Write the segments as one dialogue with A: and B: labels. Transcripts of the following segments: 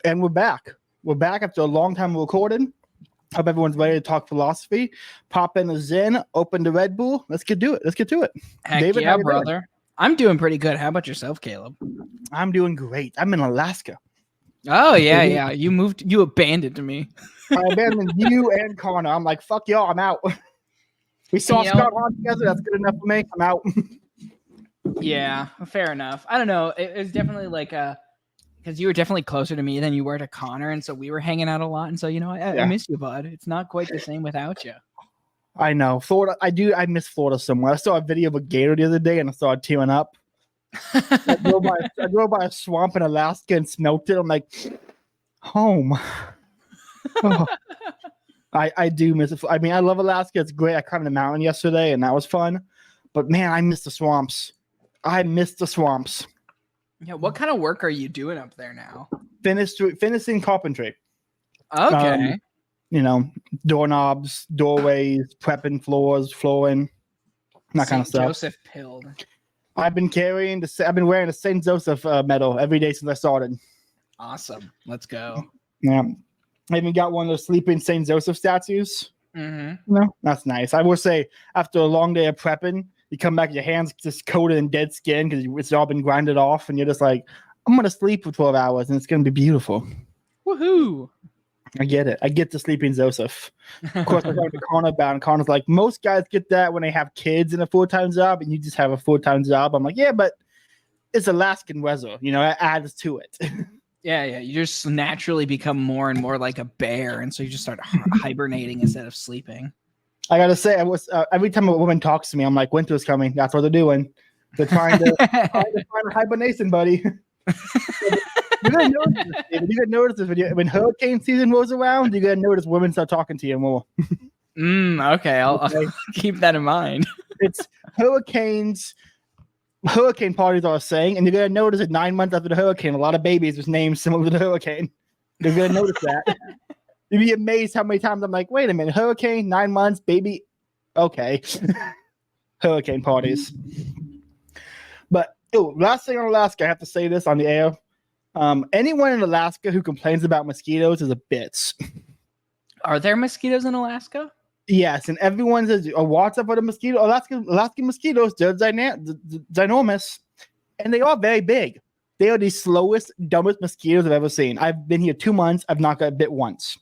A: And we're back. We're back after a long time recording. Hope everyone's ready to talk philosophy. Pop in a Zen, open the Red Bull. Let's get to it. Let's get to it.
B: Heck
A: David,
B: yeah, brother. I'm doing pretty good. How about yourself, Caleb?
A: I'm doing great. I'm in Alaska.
B: Oh, yeah. You abandoned me.
A: I abandoned you and Connor. I'm like, fuck y'all, I'm out. We saw Scott Hahn together. That's good enough for me. I'm out.
B: Yeah, fair enough. I don't know. It was definitely like because you were definitely closer to me than you were to Connor, and so we were hanging out a lot. And so, I miss you, bud. It's not quite the same without you. I
A: know. Florida, I miss Florida somewhere. I saw a video of a gator the other day, and I started tearing up. I drove by a swamp in Alaska and smelt it. I'm like, home. Oh. I do miss it. I mean, I love Alaska. It's great. I climbed the mountain yesterday, and that was fun. But, man, I miss the swamps.
B: Yeah, what kind of work are you doing up there now?
A: Finishing carpentry.
B: Okay.
A: Doorknobs, doorways, prepping floors, flooring, that kind of stuff.
B: Joseph pilled.
A: I've been wearing the St. Joseph medal every day since I started.
B: Awesome. Let's go.
A: Yeah. I even got one of those sleeping St. Joseph statues.
B: Mm-hmm.
A: No, that's nice. I will say, after a long day of prepping, you come back, your hands just coated in dead skin because it's all been grinded off, and you're just like, I'm going to sleep for 12 hours, and it's going to be beautiful.
B: Woohoo!
A: I get it. I get the sleeping Joseph. Of course, I talked to Connor about it, and Connor's like, most guys get that when they have kids and a full-time job, and you just have a full-time job. I'm like, yeah, but it's Alaskan weather. It adds to it.
B: Yeah. You just naturally become more and more like a bear, and so you just start hibernating instead of sleeping.
A: I gotta say, I was every time a woman talks to me, I'm like, winter's coming. That's what they're doing. They're trying to find a hibernation, buddy. You're gonna notice this video. When hurricane season rolls around, you're gonna notice women start talking to you more.
B: Okay, I'll keep that in mind.
A: It's hurricane parties are saying, and you're gonna notice that 9 months after the hurricane, a lot of babies was named similar to the hurricane. You're gonna notice that. You'd be amazed how many times I'm like, wait a minute, hurricane, 9 months, baby. Okay. Hurricane parties. But last thing on Alaska, I have to say this on the air. Anyone in Alaska who complains about mosquitoes is a bitch.
B: Are there mosquitoes in Alaska?
A: Yes, and everyone says, what's up with the mosquito? Alaskan mosquitoes, they're ginormous, and they are very big. They are the slowest, dumbest mosquitoes I've ever seen. I've been here 2 months. I've not got bit once.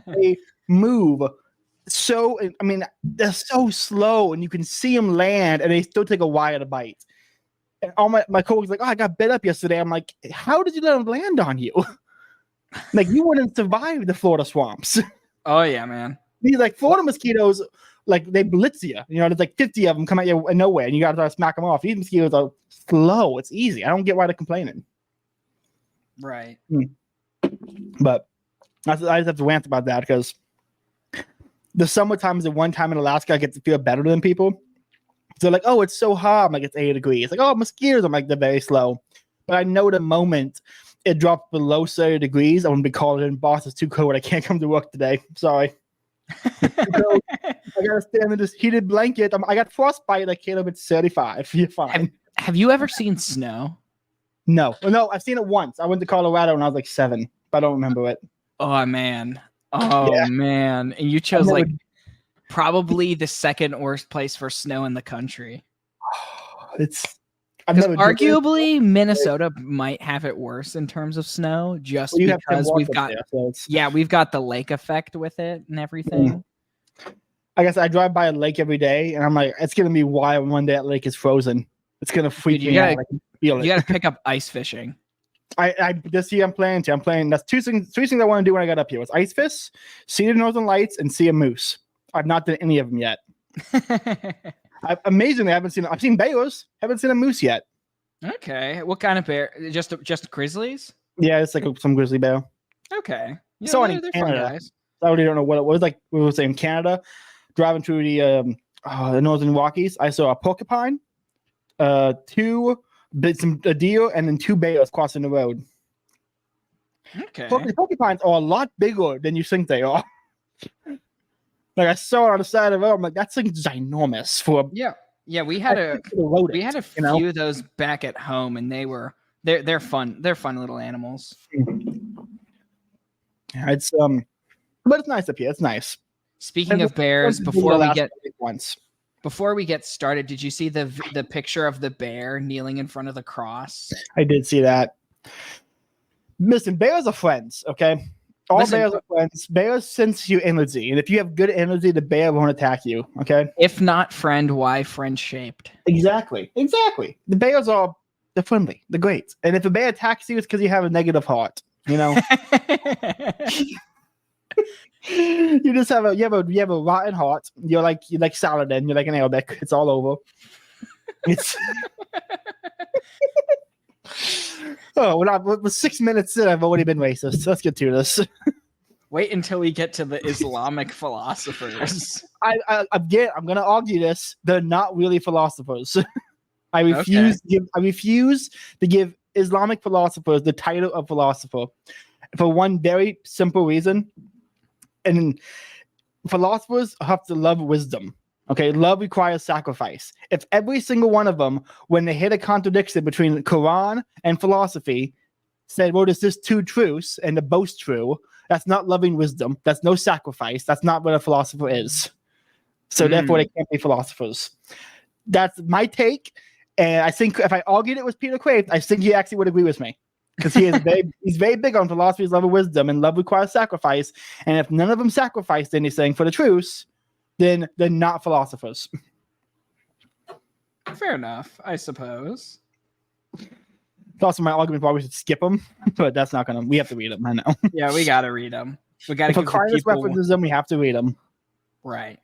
A: They move they're so slow, and you can see them land, and they still take a while to bite. And all my coworkers like, I got bit up yesterday. I'm like, how did you let them land on you? Like, you wouldn't survive the Florida swamps.
B: Oh yeah, man.
A: These Florida mosquitoes, they blitz you. There's 50 of them come at you nowhere, and you got to smack them off. These mosquitoes are slow. It's easy. I don't get why they're complaining.
B: Right.
A: But I just have to rant about that because the summertime is the one time in Alaska I get to feel better than people. So like, oh, it's so hot. I'm like, it's 80 degrees. Like, oh, mosquitoes. I'm like, they're very slow. But I know the moment it drops below 30 degrees, I'm going to be calling in, boss, it's too cold. I can't come to work today. Sorry. I got to stand in this heated blanket. I got frostbite like Caleb at 35. You're fine.
B: Have you ever seen snow?
A: No. Well, no, I've seen it once. I went to Colorado when I was like 7, but I don't remember it.
B: Oh, man. Man. And you chose probably the second worst place for snow in the country. Arguably Minnesota might have it worse in terms of snow, just because we've got the lake effect with it and everything.
A: I guess I drive by a lake every day, and I'm like, it's gonna be wild when one day that lake is frozen. It's gonna freak me out.
B: You gotta pick up ice fishing.
A: This year I'm planning. That's three things I want to do when I got up here. Was ice fish, see the northern lights, and see a moose. I've not done any of them yet. Amazingly, I've seen bears. Haven't seen a moose yet.
B: Okay, what kind of bear? Just grizzlies?
A: Yeah, it's like some grizzly bear.
B: Okay,
A: they're fun guys. I already don't know what it was like. We were saying Canada, driving through the northern Rockies. I saw a porcupine, a deer, and then 2 bears crossing the road.
B: Okay,
A: porcupines are a lot bigger than you think they are. Like, I saw it on the side of the road. I'm like, that thing's ginormous for
B: Yeah, we had a few of those back at home, and they're fun. They're fun little animals.
A: It's but it's nice up here. It's nice.
B: Speaking of bears, before we get started, did you see the picture of the bear kneeling in front of the cross?
A: I did see that. Listen, bears are friends, okay? Bears are friends. Bears sense your energy, and if you have good energy, the bear won't attack you, okay?
B: If not friend, why friend-shaped?
A: Exactly. The bears they're friendly. They're great. And if a bear attacks you, it's because you have a negative heart, you know? You just have a rotten heart. You're like Saladin. You're like an Arabic. It's all over. It's we're 6 minutes in. I've already been racist. Let's get to this.
B: Wait until we get to the Islamic philosophers.
A: I'm gonna argue this. They're not really philosophers. I refuse to give Islamic philosophers the title of philosopher for one very simple reason. And philosophers have to love wisdom. Okay, love requires sacrifice. If every single one of them, when they hit a contradiction between the Quran and philosophy, said, well, there's just two truths and they're both true, that's not loving wisdom. That's no sacrifice. That's not what a philosopher is. So therefore, they can't be philosophers. That's my take. And I think if I argued it with Peter Craft, I think he actually would agree with me. Because he's very big on philosophy's love of wisdom, and love requires sacrifice. And if none of them sacrificed anything for the truth, then they're not philosophers.
B: Fair enough, I suppose.
A: It's also my argument why we should skip them, but that's not gonna. We have to read them. I know.
B: Yeah, we gotta read them. We gotta.
A: If Aquinas references them, we have to read them.
B: Right.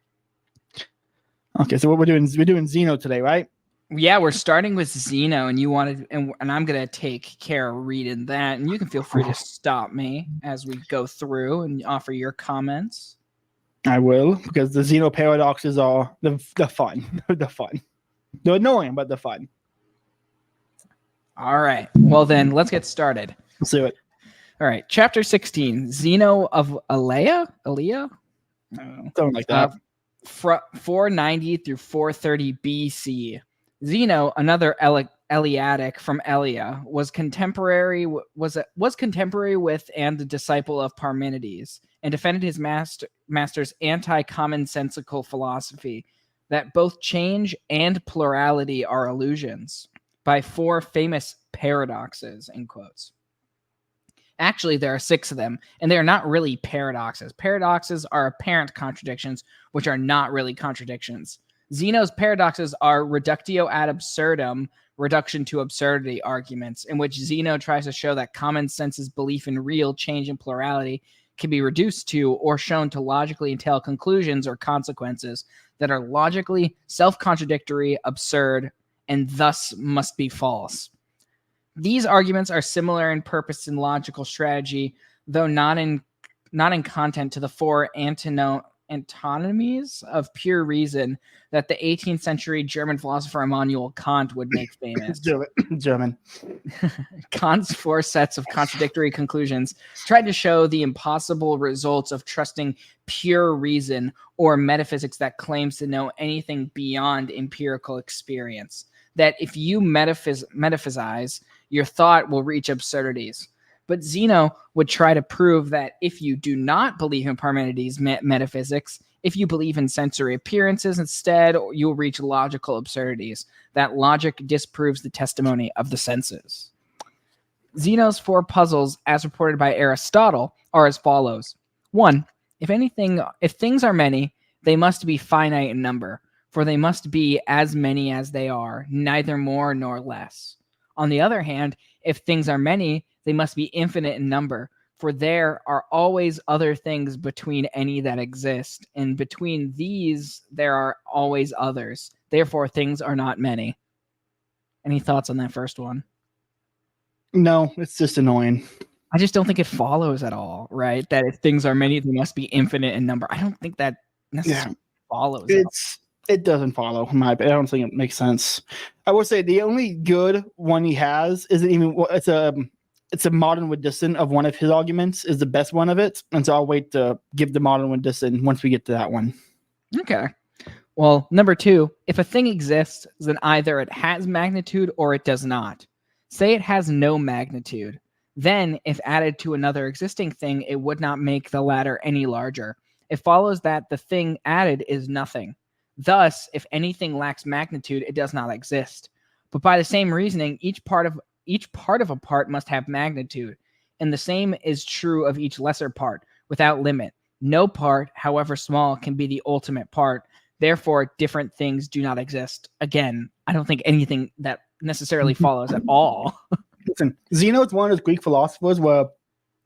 A: Okay, so what we're doing Zeno today, right?
B: Yeah, we're starting with Zeno, and you wanted, and I'm gonna take care of reading that, and you can feel free to stop me as we go through and offer your comments.
A: I will, because the Zeno paradoxes are the fun. The fun. They're annoying, but they're fun.
B: All right. Well, then let's get started.
A: Let's do it.
B: All right. Chapter 16, Zeno of Elea?
A: Something like that.
B: 490 through 430 BC. Zeno, another Eleatic from Elea, was contemporary with and the disciple of Parmenides, and defended his master's anti-commonsensical philosophy that both change and plurality are illusions, by four famous paradoxes, in quotes. Actually, there are 6 of them, and they are not really paradoxes. Paradoxes are apparent contradictions, which are not really contradictions. Zeno's paradoxes are reductio ad absurdum, reduction to absurdity arguments, in which Zeno tries to show that common sense's belief in real change and plurality can be reduced to or shown to logically entail conclusions or consequences that are logically self-contradictory, absurd, and thus must be false. These arguments are similar in purpose and logical strategy, though not in content, to the 4 antinomies of pure reason that the 18th century German philosopher Immanuel Kant would make famous.
A: German.
B: Kant's 4 sets of contradictory conclusions tried to show the impossible results of trusting pure reason or metaphysics that claims to know anything beyond empirical experience. That if you metaphysize, your thought will reach absurdities. But Zeno would try to prove that if you do not believe in Parmenides' metaphysics, if you believe in sensory appearances instead, you'll reach logical absurdities. That logic disproves the testimony of the senses. Zeno's 4 puzzles, as reported by Aristotle, are as follows. 1. If things are many, they must be finite in number, for they must be as many as they are, neither more nor less. On the other hand, if things are many, they must be infinite in number, for there are always other things between any that exist, and between these there are always others. Therefore, things are not many. Any thoughts on that first one?
A: No, it's just annoying.
B: I just don't think it follows at all, right? That if things are many, they must be infinite in number. I don't think that necessarily follows.
A: It doesn't follow. I don't think it makes sense. I would say the only good one he has isn't even. It's a modern Wedison of one of his arguments is the best one of it, and so I'll wait to give the modern Wedison once we get to that one.
B: Okay. Well, number 2, if a thing exists, then either it has magnitude or it does not. Say it has no magnitude, Then, if added to another existing thing, it would not make the latter any larger. It follows that the thing added is nothing. Thus, if anything lacks magnitude, it does not exist. But by the same reasoning, each part of a part must have magnitude, and the same is true of each lesser part, without limit. No part, however small, can be the ultimate part. Therefore, different things do not exist. Again, I don't think anything that necessarily follows at all.
A: Listen, Zeno is one of those Greek philosophers where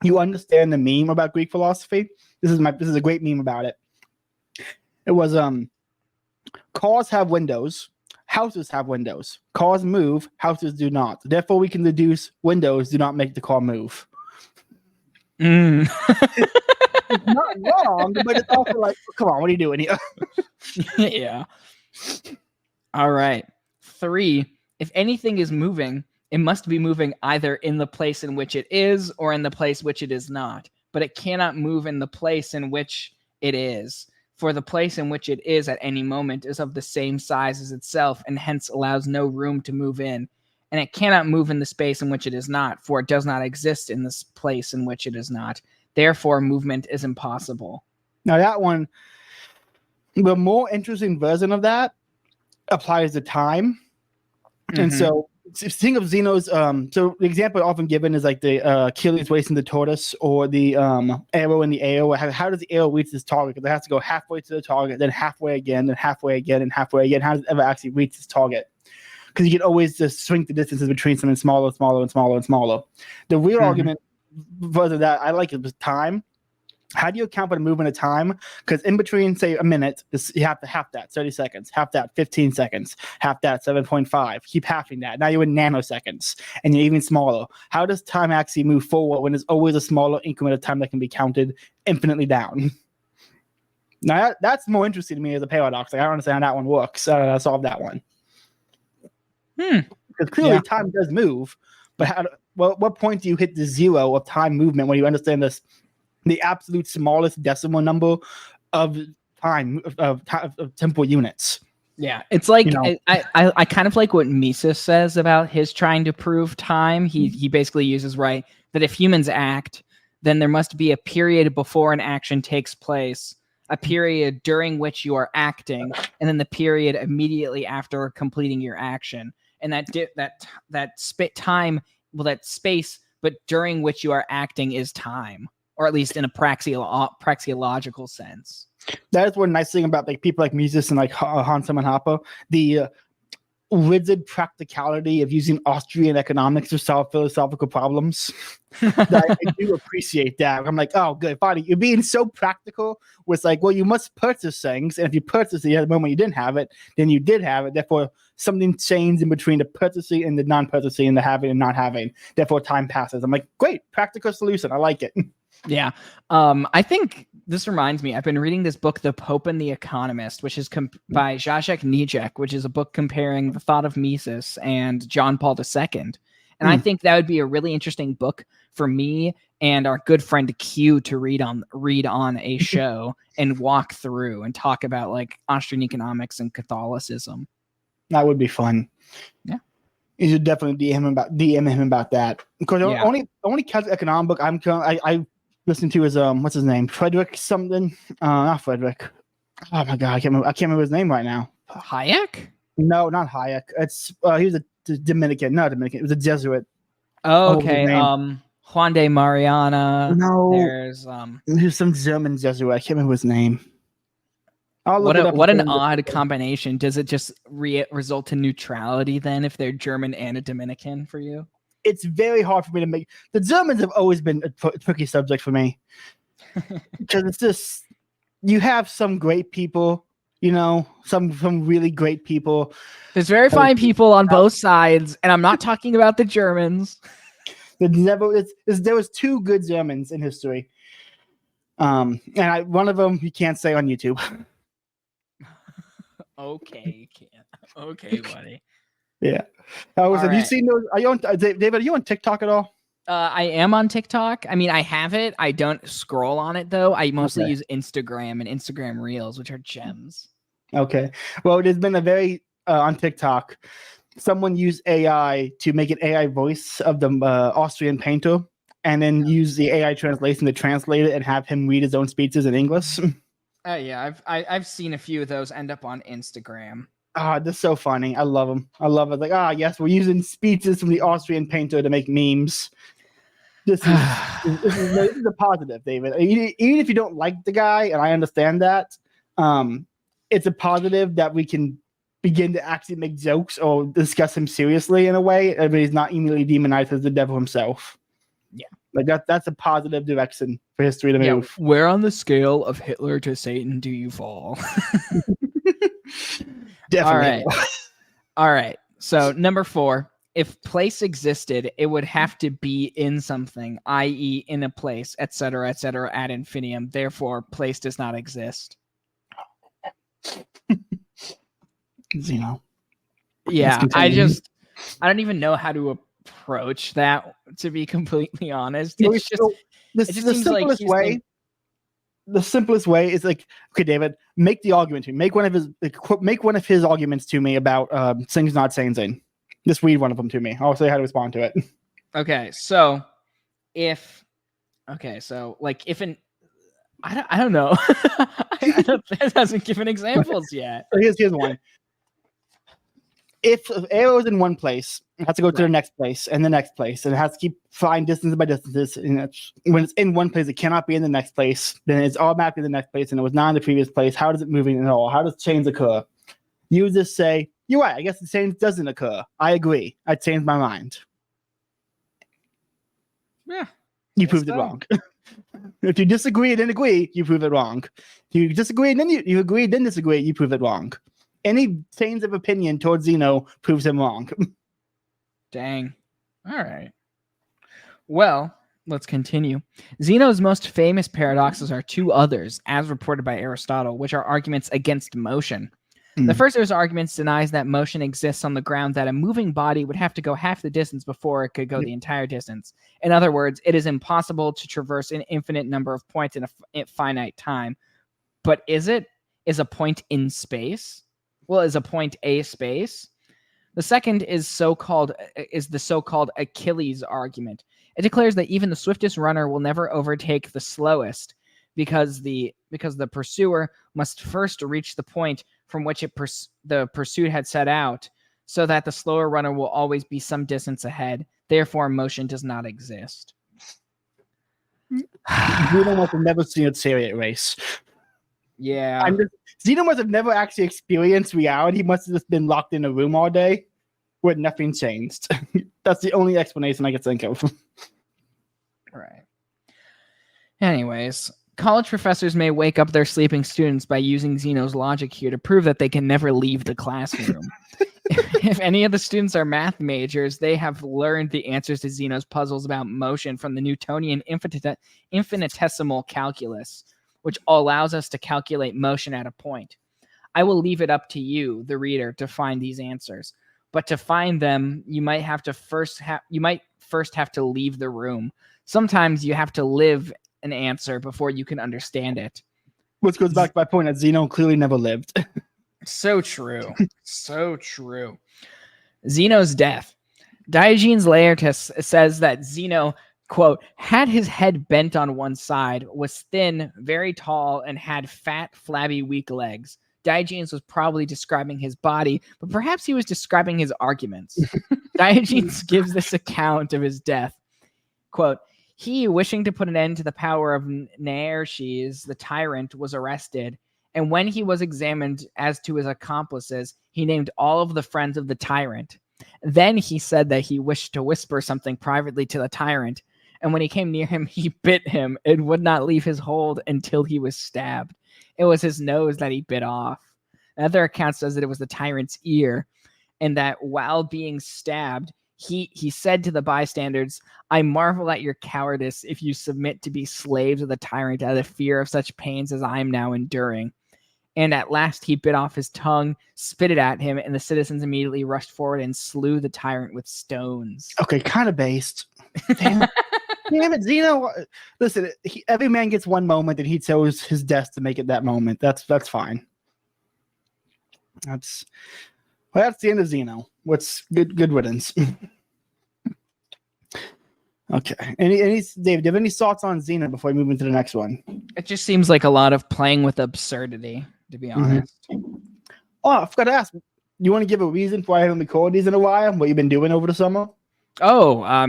A: you understand the meme about Greek philosophy. This is a great meme about it. It was cars have windows, houses have windows. Cars move, houses do not. Therefore, we can deduce windows do not make the car move.
B: Mm.
A: It's not wrong, but it's also like, come on, what are you doing here?
B: Yeah. All right. 3. If anything is moving, it must be moving either in the place in which it is or in the place which it is not. But it cannot move in the place in which it is. For the place in which it is at any moment is of the same size as itself, and hence allows no room to move in. And it cannot move in the space in which it is not, for it does not exist in this place in which it is not. Therefore, movement is impossible.
A: Now that one, the more interesting version of that applies to time. Mm-hmm. And so think of Zeno's, so the example often given is like the Achilles racing the tortoise, or the arrow in the arrow. How does the arrow reach its target? Because it has to go halfway to the target, then halfway again, then halfway again, and halfway again. How does it ever actually reach its target? Because you can always just shrink the distances between something smaller, smaller, and smaller, and smaller. The real argument further that I like it was time. How do you account for the movement of time? Because in between, say, a minute, you have to half that, 30 seconds, half that, 15 seconds, half that, 7.5. Keep halving that. Now you're in nanoseconds, and you're even smaller. How does time actually move forward when there's always a smaller increment of time that can be counted infinitely down? Now, that's more interesting to me as a paradox. Like, I don't understand how that one works. I solved that one. Because clearly time does move, but what point do you hit the zero of time movement when you understand this? The absolute smallest decimal number of time of temporal units.
B: Yeah, it's like, you know, I kind of like what Mises says about his trying to prove time. He basically uses that if humans act, then there must be a period before an action takes place, a period during which you are acting, and then the period immediately after completing your action. And that space, but during which you are acting is time. Or at least in a praxeological sense.
A: That is one nice thing about like people like Mises and like Hans Hermann Hoppe, the rigid practicality of using Austrian economics to solve philosophical problems. I do appreciate that. I'm like, oh, good, finally, you're being so practical with like, well, you must purchase things, and if you purchase it at the moment you didn't have it, then you did have it. Therefore, something changed in between the purchasing and the non-purchasing and the having and not having. Therefore, time passes. I'm like, great, practical solution. I like it.
B: Yeah. I think this reminds me, I've been reading this book, The Pope and the Economist, which is by Zizek Nijek, which is a book comparing the thought of Mises and John Paul II. And I think that would be a really interesting book for me and our good friend Q to read on a show and walk through and talk about like Austrian economics and Catholicism.
A: That would be fun.
B: Yeah.
A: You should definitely DM him about that. Because the only Catholic economic book I listen to is what's his name? Frederick something. Not Frederick. Oh my god, I can't remember his name right now.
B: Hayek?
A: No, not Hayek. It's he was a Dominican, not Dominican. It was a Jesuit.
B: Oh, okay. Juan de Mariana.
A: No,
B: there's
A: some German Jesuit. I can't remember his name.
B: What an odd combination. Does it just result in neutrality then if they're German and a Dominican for you?
A: It's very hard for me to make. The Germans have always been a tricky subject for me because it's just you have some great people, you know, some really great people.
B: There's very fine people on both sides, and I'm not talking about the Germans.
A: There was 2 good Germans in history, and one of them you can't say on YouTube.
B: Okay, you can't. Okay, buddy.
A: Yeah. Have you seen those? Are you on, David? Are you on TikTok at all?
B: I am on TikTok. I mean, I have it. I don't scroll on it though. I mostly use Instagram and Instagram Reels, which are gems.
A: Okay. Well, there's been a very on TikTok. Someone used AI to make an AI voice of the Austrian painter and then use the AI translation to translate it and have him read his own speeches in English.
B: Yeah, I've seen a few of those end up on Instagram.
A: They're so funny. I love them. I love it. Like, yes, we're using speeches from the Austrian painter to make memes. This is a positive, David. Even if you don't like the guy, and I understand that, it's a positive that we can begin to actually make jokes or discuss him seriously in a way, but he's not immediately demonized as the devil himself.
B: Yeah.
A: Like that's a positive direction for history to move.
B: Where on the scale of Hitler to Satan do you fall?
A: Definitely.
B: All right. So number 4, if place existed, it would have to be in something, i.e. in a place, etc., ad infinitum. Therefore, place does not exist.
A: Zeno.
B: Yeah, I don't even know how to approach that, to be completely honest. It's just,
A: the simplest way. The simplest way is like, okay, David, make the argument to me. Make one of his arguments to me about things not saying thing. Just read one of them to me. I'll say how to respond to it.
B: Okay, so if I don't know. It hasn't given examples yet.
A: Here's one. If arrow is in one place, it has to go to the next place and the next place, and it has to keep flying distance by distances. And when it's in one place, it cannot be in the next place. Then it's automatically the next place, and it was not in the previous place. How does it move at all? How does change occur? You would just say, "You're right. I guess the change doesn't occur. I agree. I changed my mind."
B: Yeah,
A: you proved it wrong. If you disagree and then agree, you prove it wrong. If you disagree and then you agree, then disagree, you prove it wrong. Any change of opinion towards Zeno proves him wrong.
B: Dang. All right. Well, let's continue. Zeno's most famous paradoxes are 2 others, as reported by Aristotle, which are arguments against motion. The first of his arguments denies that motion exists on the ground that a moving body would have to go half the distance before it could go the entire distance. In other words, it is impossible to traverse an infinite number of points in a finite time. But is it? Is a point in space? Well, is a point a space? The second is the so-called Achilles argument. It declares that even the swiftest runner will never overtake the slowest because the pursuer must first reach the point from which the pursuit had set out, so that the slower runner will always be some distance ahead. Therefore, motion does not exist.
A: Zeno must have never seen a chariot race.
B: Yeah.
A: Zeno must have never actually experienced reality. He must have just been locked in a room all day where nothing changed. That's the only explanation I could think of.
B: Right. Anyways, college professors may wake up their sleeping students by using Zeno's logic here to prove that they can never leave the classroom. If any of the students are math majors, they have learned the answers to Zeno's puzzles about motion from the Newtonian infinitesimal calculus, which allows us to calculate motion at a point. I will leave it up to you, the reader, to find these answers. But to find them, you might first have to leave the room. Sometimes you have to live an answer before you can understand it.
A: Which goes back to my point that Zeno clearly never lived.
B: So true. So true. Zeno's death. Diogenes Laertius says that Zeno, quote, had his head bent on one side, was thin, very tall, and had fat, flabby, weak legs. Diogenes was probably describing his body, but perhaps he was describing his arguments. Diogenes gives this account of his death. Quote, he, wishing to put an end to the power of Naerces, the tyrant, was arrested, and when he was examined as to his accomplices, he named all of the friends of the tyrant. Then he said that he wished to whisper something privately to the tyrant, and when he came near him, he bit him and would not leave his hold until he was stabbed. It was his nose that he bit off. Another account says that it was the tyrant's ear, and that while being stabbed, he said to the bystanders, I marvel at your cowardice if you submit to be slaves of the tyrant out of fear of such pains as I am now enduring. And at last he bit off his tongue, spit it at him, and the citizens immediately rushed forward and slew the tyrant with stones.
A: Okay, kind of based. Damn it, Zeno. Listen, every man gets one moment, and he chose his death to make it that moment. That's fine. That's the end of Zeno. What's good riddance. Okay. Any Dave, do you have any thoughts on Xena before we move into the next one?
B: It just seems like a lot of playing with absurdity, to be honest.
A: Oh, I forgot to ask. You want to give a reason for why I haven't recorded these in a while? What you've been doing over the summer?
B: Oh, I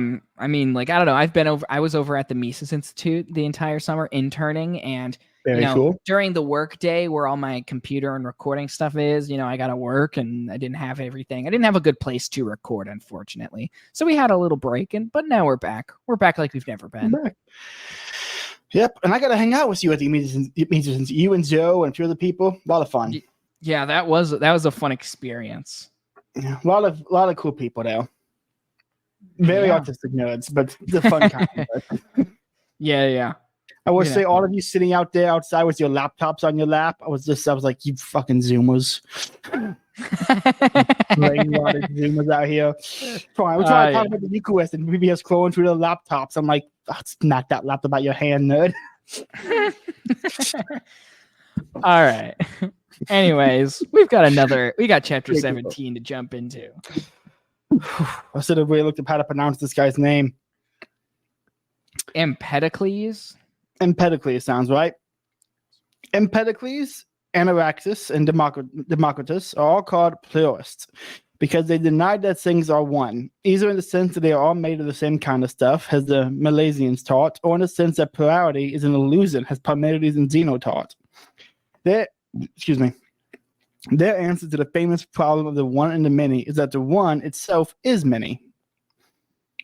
B: mean, like, I don't know. I was over at the Mises Institute the entire summer interning, and
A: Very cool.
B: during the work day where all my computer and recording stuff is, I got to work and I didn't have everything. I didn't have a good place to record, unfortunately. So we had a little break, but now we're back. We're back like we've never been.
A: Yep, and I got to hang out with you at the Mises. You and Joe and a few other people. A lot of fun.
B: Yeah, that was a fun experience.
A: Yeah, a lot of cool people there. Very autistic nerds, but the fun kind.
B: Yeah.
A: I would say all of you sitting out there outside with your laptops on your lap. I was like, you fucking Zoomers. Playing a lot of Zoomers out here. Fine, we're trying to talk about the Eucharist and maybe us scrolling through the laptops. I'm like, smack that laptop out your hand, nerd.
B: All right. Anyways, we got chapter 17 to jump into.
A: I should have really looked up how to pronounce this guy's name.
B: Empedocles
A: sounds right. Empedocles, Anaxagoras, and Democritus are all called pluralists because they denied that things are one, either in the sense that they are all made of the same kind of stuff, as the Milesians taught, or in the sense that plurality is an illusion, as Parmenides and Zeno taught. Their answer to the famous problem of the one and the many is that the one itself is many.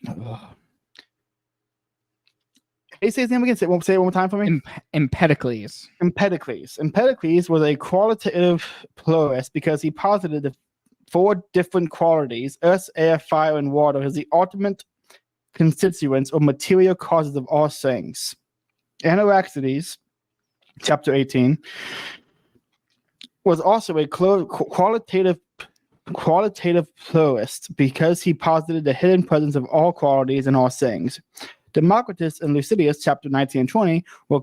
A: Can you say his name again? Say it one more time for me.
B: Empedocles.
A: Empedocles was a qualitative pluralist because he posited the 4 different qualities, earth, air, fire, and water, as the ultimate constituents or material causes of all things. Anaxagoras, chapter 18, was also a qualitative pluralist because he posited the hidden presence of all qualities in all things. Democritus and Lucidius, chapter 19 and 20, were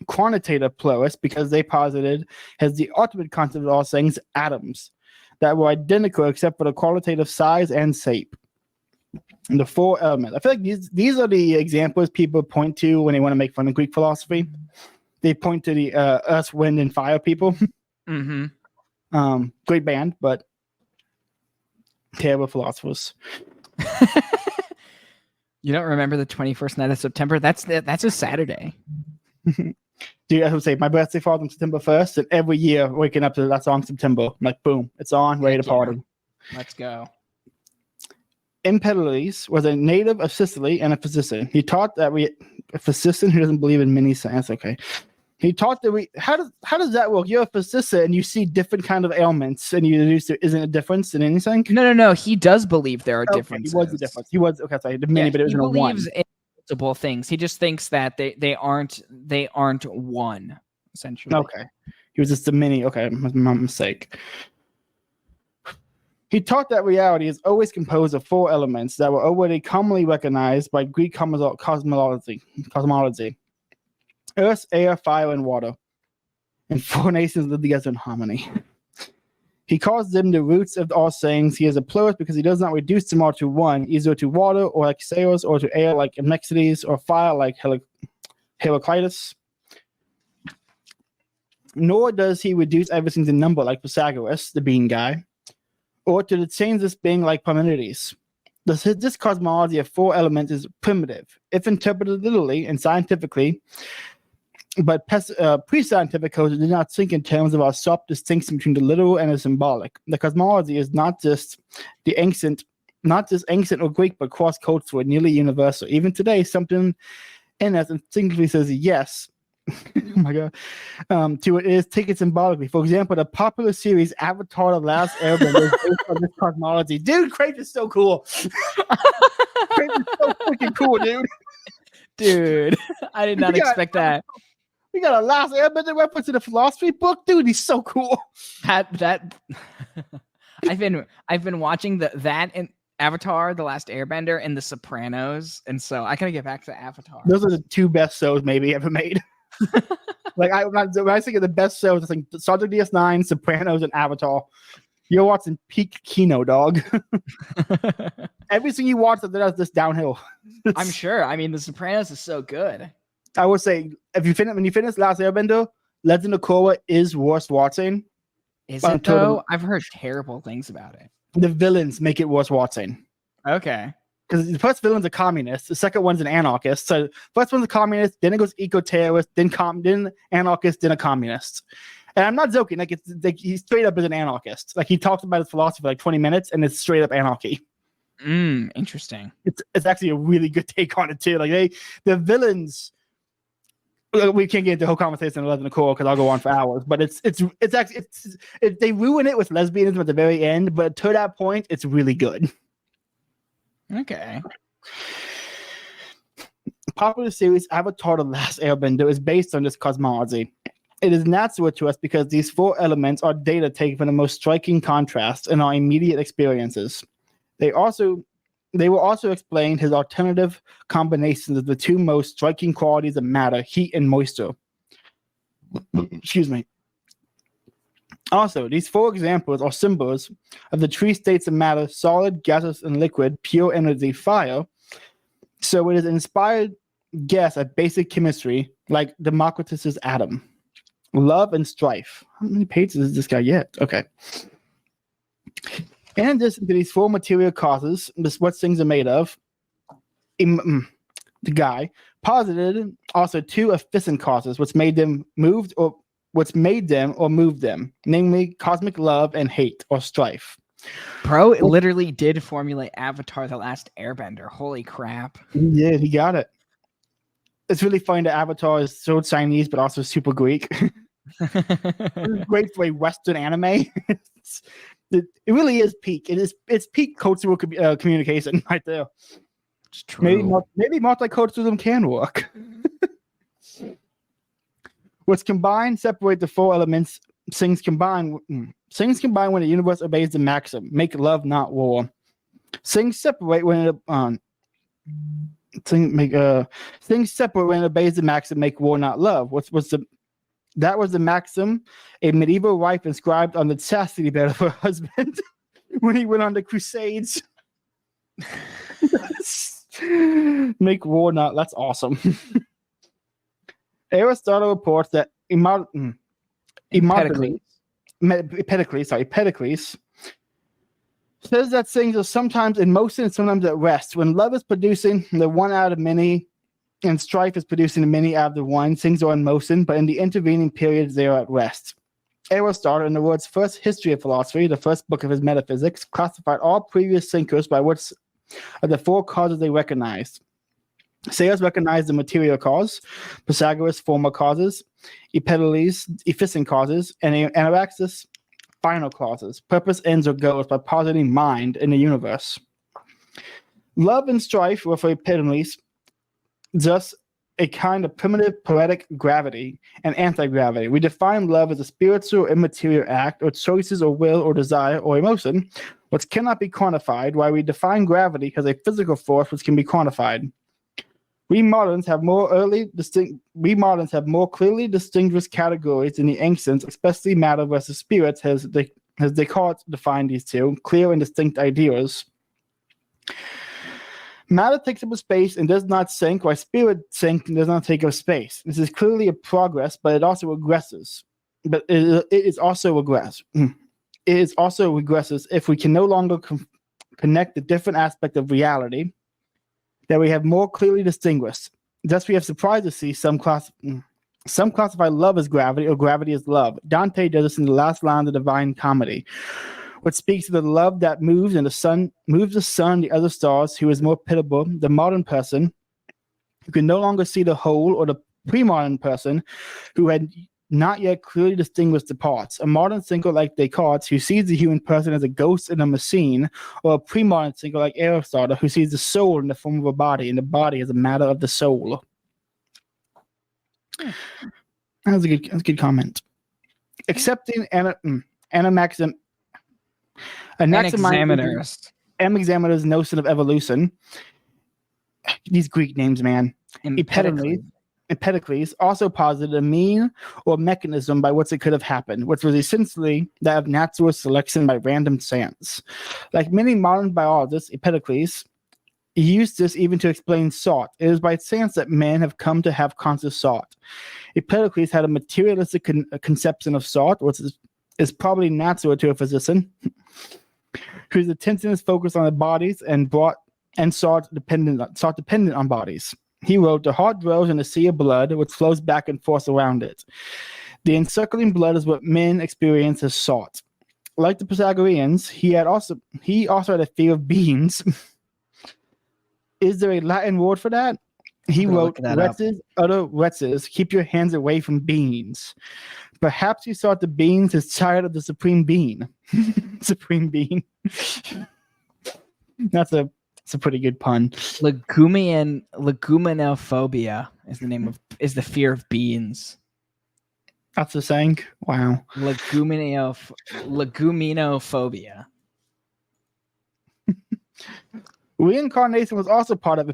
A: quantitative pluralists because they posited as the ultimate concept of all things atoms that were identical except for the qualitative size and shape. And the 4 elements. I feel like these are the examples people point to when they want to make fun of Greek philosophy. They point to the earth, wind, and fire people. Great band, but terrible philosophers.
B: You don't remember the 21st night of September? That's a Saturday.
A: Dude, I would say my birthday falls on September 1st, and every year waking up to that song September, I'm like, boom, it's on, ready to party.
B: Let's go.
A: Empedocles was a native of Sicily and a physician. He taught that a physician who doesn't believe in many science. Okay. He taught that how does that work? You're a physician and you see different kind of ailments and you deduce there isn't a difference in anything?
B: No. He does believe there are differences.
A: He was the difference. He was the many, but it was in a one. He believes in
B: multiple things. He just thinks that they aren't one, essentially.
A: Okay. He was just a mini. Okay, my mistake. He taught that reality is always composed of 4 elements that were already commonly recognized by Greek cosmology. Earth, air, fire, and water. And 4 nations live together in harmony. He calls them the roots of all things. He is a pluralist because he does not reduce them all to one, either to water or like Ceos, or to air like Anaxagoras, or fire like Heraclitus. Nor does he reduce everything to number like Pythagoras, the bean guy, or to the changeless being like Parmenides. This cosmology of 4 elements is primitive, if interpreted literally and scientifically, but pre-scientific culture did not think in terms of our sharp distinction between the literal and the symbolic. The cosmology is not just ancient or Greek, but cross-cultural, nearly universal. Even today, something in us instinctively says yes. Oh my god! To it is taken symbolically. For example, the popular series Avatar: The Last Airbender is based on this cosmology. Dude, Crave is so cool. Crave is so freaking cool, dude.
B: Dude, I did not expect that.
A: We got a Last Airbender reference in the philosophy book, dude. He's so cool.
B: That I've been watching that and Avatar: The Last Airbender and The Sopranos, and so I gotta get back to Avatar.
A: Those are the 2 best shows maybe ever made. Like when I think of the best shows, I think Sergeant DS9, Sopranos, and Avatar. You're watching peak Kino, dog. Everything you watch that's this downhill.
B: I'm sure. I mean, The Sopranos is so good.
A: I would say when you finish Last Airbender, Legend of Korra is worth watching.
B: Is it though? I've heard terrible things about it.
A: The villains make it worth watching.
B: Okay.
A: Because the first villain's a communist, the second one's an anarchist. So first one's a communist, then it goes eco-terrorist, then anarchist, then a communist. And I'm not joking. Like he straight up is an anarchist. Like he talks about his philosophy for like 20 minutes, and it's straight up anarchy.
B: Interesting.
A: It's actually a really good take on it too. Like the villains. We can't get into the whole conversation on Legend of Korra because I'll go on for hours. But it's actually they ruin it with lesbianism at the very end. But to that point, it's really good.
B: Okay.
A: Popular series Avatar: The Last Airbender is based on this cosmology. It is natural to us because these four elements are data taken from the most striking contrasts in our immediate experiences. They will also explain his alternative combinations of the two most striking qualities of matter, heat and moisture. Excuse me. Also, these four examples are symbols of the three states of matter: solid, gaseous, and liquid, pure energy, fire. So it is an inspired guess at basic chemistry, like Democritus's atom. Love and strife. How many pages does this guy get? Okay. In addition to these four material causes, this what things are made of, the guy posited also two efficient causes, which made them or moved them, namely cosmic love and hate or strife.
B: Bro, it literally did formulate Avatar: The Last Airbender. Holy crap.
A: Yeah, he got it. It's really funny that Avatar is so Chinese, but also super Greek. Great for a Western anime. It really is peak. It's peak cultural communication right there.
B: It's true.
A: Maybe multiculturalism can work. What's combined separate the four elements. Things combine when the universe obeys the maxim: make love, not war. Things separate when it things separate when it obeys the maxim: make war, not love. That was the maxim a medieval wife inscribed on the chastity belt of her husband when he went on the crusades. Make war, not. That's awesome. Aristotle reports that Empedocles says that things are sometimes in motion and sometimes at rest. When love is producing the one out of many, and strife is producing the many out of the one, things are in motion, but in the intervening periods, they are at rest. Aristotle, in the world's first history of philosophy, the first book of his metaphysics, classified all previous thinkers by which of the four causes they recognized. Sayers recognized the material cause, Pythagoras formal causes, Empedocles efficient causes, and Anaxagoras final causes, purpose, ends, or goals by positing mind in the universe. Love and strife were for Empedocles just a kind of primitive poetic gravity and anti-gravity. We define love as a spiritual immaterial act or choices or will or desire or emotion which cannot be quantified, while we define gravity as a physical force which can be quantified. We moderns have more clearly distinguished categories than the ancients, especially matter versus spirits, as Descartes defined these two clear and distinct ideas. Matter takes up space and does not sink, while spirit sinks and does not take up space. This is clearly a progress, but it also regresses. It is also regresses if we can no longer connect the different aspects of reality that we have more clearly distinguished. Thus, we have surprised to see some classify love as gravity or gravity as love. Dante does this in the last line of the Divine Comedy, which speaks of the love that moves the sun, the other stars, who is more pitiable, the modern person, who can no longer see the whole, or the pre-modern person, who had not yet clearly distinguished the parts. A modern thinker like Descartes, who sees the human person as a ghost in a machine, or a pre-modern thinker like Aristotle, who sees the soul in the form of a body, and the body as a matter of the soul. That's a good comment. Accepting Anaxagoras' notion of evolution. These Greek names, man.
B: Empedocles.
A: Empedocles also posited a mean or mechanism by which it could have happened, which was essentially that of natural selection by random chance. Like many modern biologists, Empedocles used this even to explain thought. It is by chance that men have come to have conscious thought. Empedocles had a materialistic conception of thought, which is probably natural to a physician whose attention is focused on the bodies and thought dependent on bodies. He wrote, "The heart grows in a sea of blood, which flows back and forth around it. The encircling blood is what men experience as thought." Like the Pythagoreans, he also had a fear of beings. Is there a Latin word for that? He wrote, "Wretches, utter wretches, keep your hands away from beings." Perhaps he thought the beings is tired of the supreme being. Supreme being. That's a pretty good pun.
B: Leguminophobia is the fear of beans.
A: That's the saying. Wow.
B: Leguminophobia.
A: Reincarnation was also part of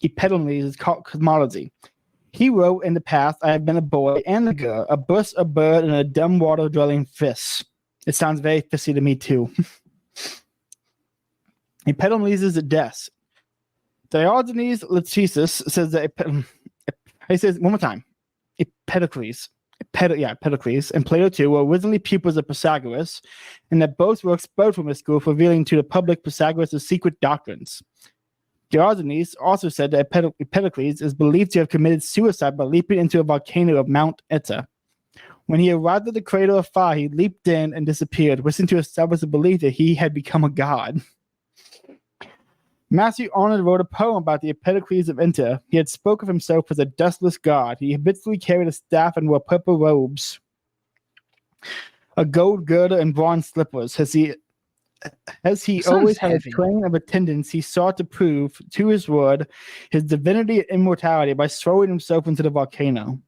A: Epidemides' cosmology. He wrote, "In the past, I have been a boy and a girl, a bush, a bird, and a dumb water-dwelling fish." It sounds very fishy to me, too. Epidemides is at death. Diogenes Laertius says that he says one more time. Empedocles and Plato too were originally pupils of Pythagoras, and that both were expelled from his school for revealing to the public Pythagoras' secret doctrines. Diogenes also said that Empedocles is believed to have committed suicide by leaping into a volcano of Mount Eta. When he arrived at the crater of fire, he leaped in and disappeared, wishing to establish the belief that he had become a god. Matthew Arnold wrote a poem about the Empedocles of Enter. He had spoke of himself as a dustless god. He habitually carried a staff and wore purple robes, a gold girdle, and bronze slippers. As he always had a train of attendants, he sought to prove to his word his divinity and immortality by throwing himself into the volcano.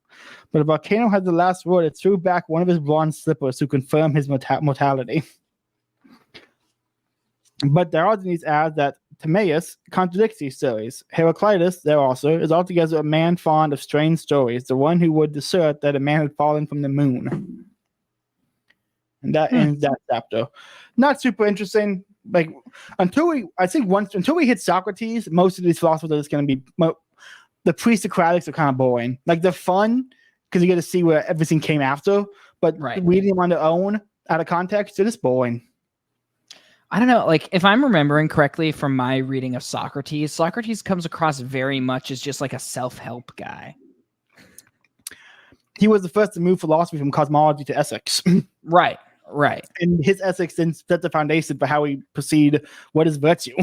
A: But the volcano had the last word. It threw back one of his bronze slippers to confirm his mortality. But Diogenes adds that Timaeus contradicts these stories. Heraclitus, there also, is altogether a man fond of strange stories, the one who would assert that a man had fallen from the moon. And that ends that chapter. Not super interesting. Like until we hit Socrates, most of these philosophers are just going to be the Pre Socratics are kind of boring. Like they're fun because you get to see where everything came after, but reading them on their own out of context, they're just boring.
B: I don't know, like if I'm remembering correctly from my reading of Socrates comes across very much as just like a self-help guy.
A: He was the first to move philosophy from cosmology to ethics.
B: Right.
A: And his ethics then set the foundation for how we proceed what is virtue.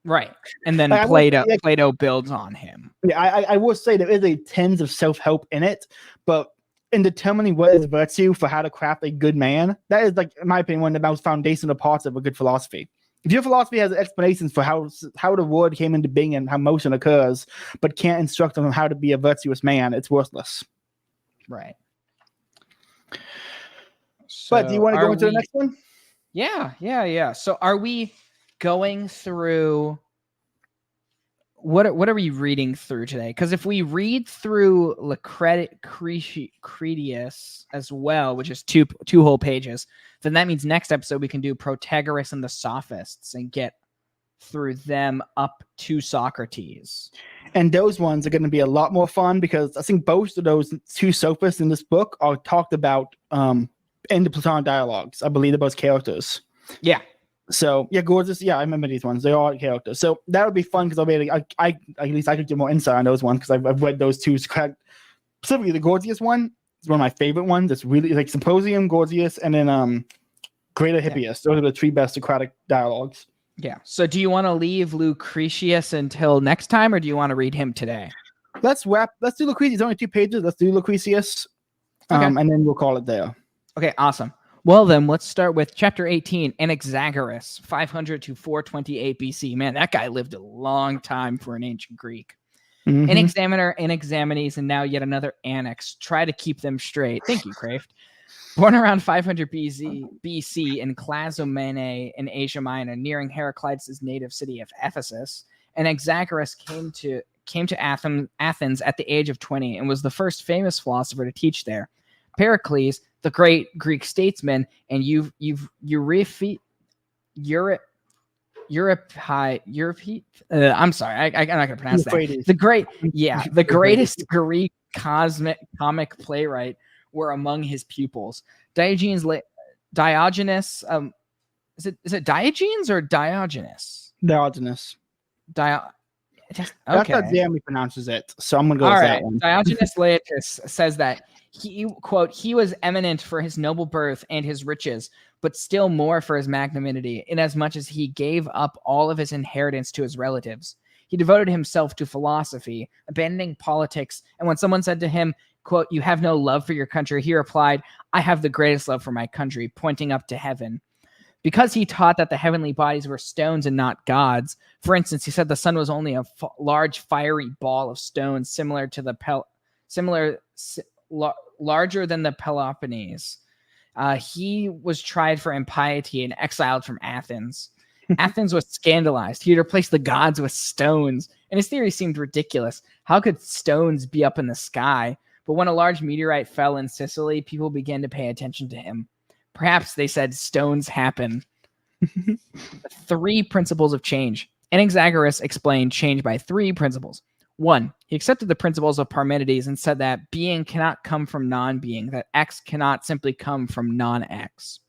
B: Right. And then Plato builds on him.
A: Yeah, I will say there is a tens of self-help in it, but in determining what is virtue for how to craft a good man, that is, like, in my opinion, one of the most foundational parts of a good philosophy. If your philosophy has explanations for how the world came into being and how motion occurs, but can't instruct on how to be a virtuous man, it's worthless.
B: Right.
A: But do you want to go into the next one?
B: Yeah. So are we going through what are we reading through today? Because if we read through Lucretius as well, which is two whole pages, then that means next episode we can do Protagoras and the Sophists and get through them up to Socrates.
A: And those ones are going to be a lot more fun because I think both of those two sophists in this book are talked about in the Platonic dialogues. I believe they're both characters.
B: Yeah.
A: So yeah, Gorgias. Yeah, I remember these ones. They are characters. So that would be fun because I'll be able to, at least I could get more insight on those ones because I've read those two. Specifically, the Gorgias one is one of my favorite ones. It's really like Symposium, Gorgias, and then Greater Hippias. Those are the three best Socratic dialogues.
B: Yeah. So do you want to leave Lucretius until next time, or do you want to read him today?
A: Let's do Lucretius. It's only 2 pages. Let's do Lucretius, and then we'll call it there. Okay, awesome. Well, then let's start with chapter 18, Anaxagoras, 500 to 428 BC. Man, that guy lived a long time for an ancient Greek. Mm-hmm. An examiner, an examinees, and now yet another annex. Try to keep them straight. Thank you, Kraft. Born around 500 BC in Clazomene in Asia Minor, nearing Heraclitus' native city of Ephesus, Anaxagoras
B: came to Athens at the age of 20 and was the first famous philosopher to teach there. Pericles, the great Greek statesman, and I'm sorry, I'm not going to pronounce that. The greatest Greek comic playwright were among his pupils. Diogenes, is it Diogenes or Diogenes?
A: Diogenes.
B: Okay.
A: That's how Jeremy pronounces it, so I'm going to go with that one.
B: Diogenes Laertius says that he, quote, he was eminent for his noble birth and his riches, but still more for his magnanimity, inasmuch as he gave up all of his inheritance to his relatives. He devoted himself to philosophy, abandoning politics, and when someone said to him, quote, "You have no love for your country," he replied, "I have the greatest love for my country," pointing up to heaven. Because he taught that the heavenly bodies were stones and not gods. For instance, he said the sun was only a large fiery ball of stones similar to the larger than the Peloponnese. He was tried for impiety and exiled from Athens. Athens was scandalized. He had replaced the gods with stones, and his theory seemed ridiculous. How could stones be up in the sky? But when a large meteorite fell in Sicily, people began to pay attention to him. Perhaps they said stones happen. 3 principles of change. Anaxagoras explained change by 3 principles. 1, he accepted the principles of Parmenides and said that being cannot come from non-being, that X cannot simply come from non-X.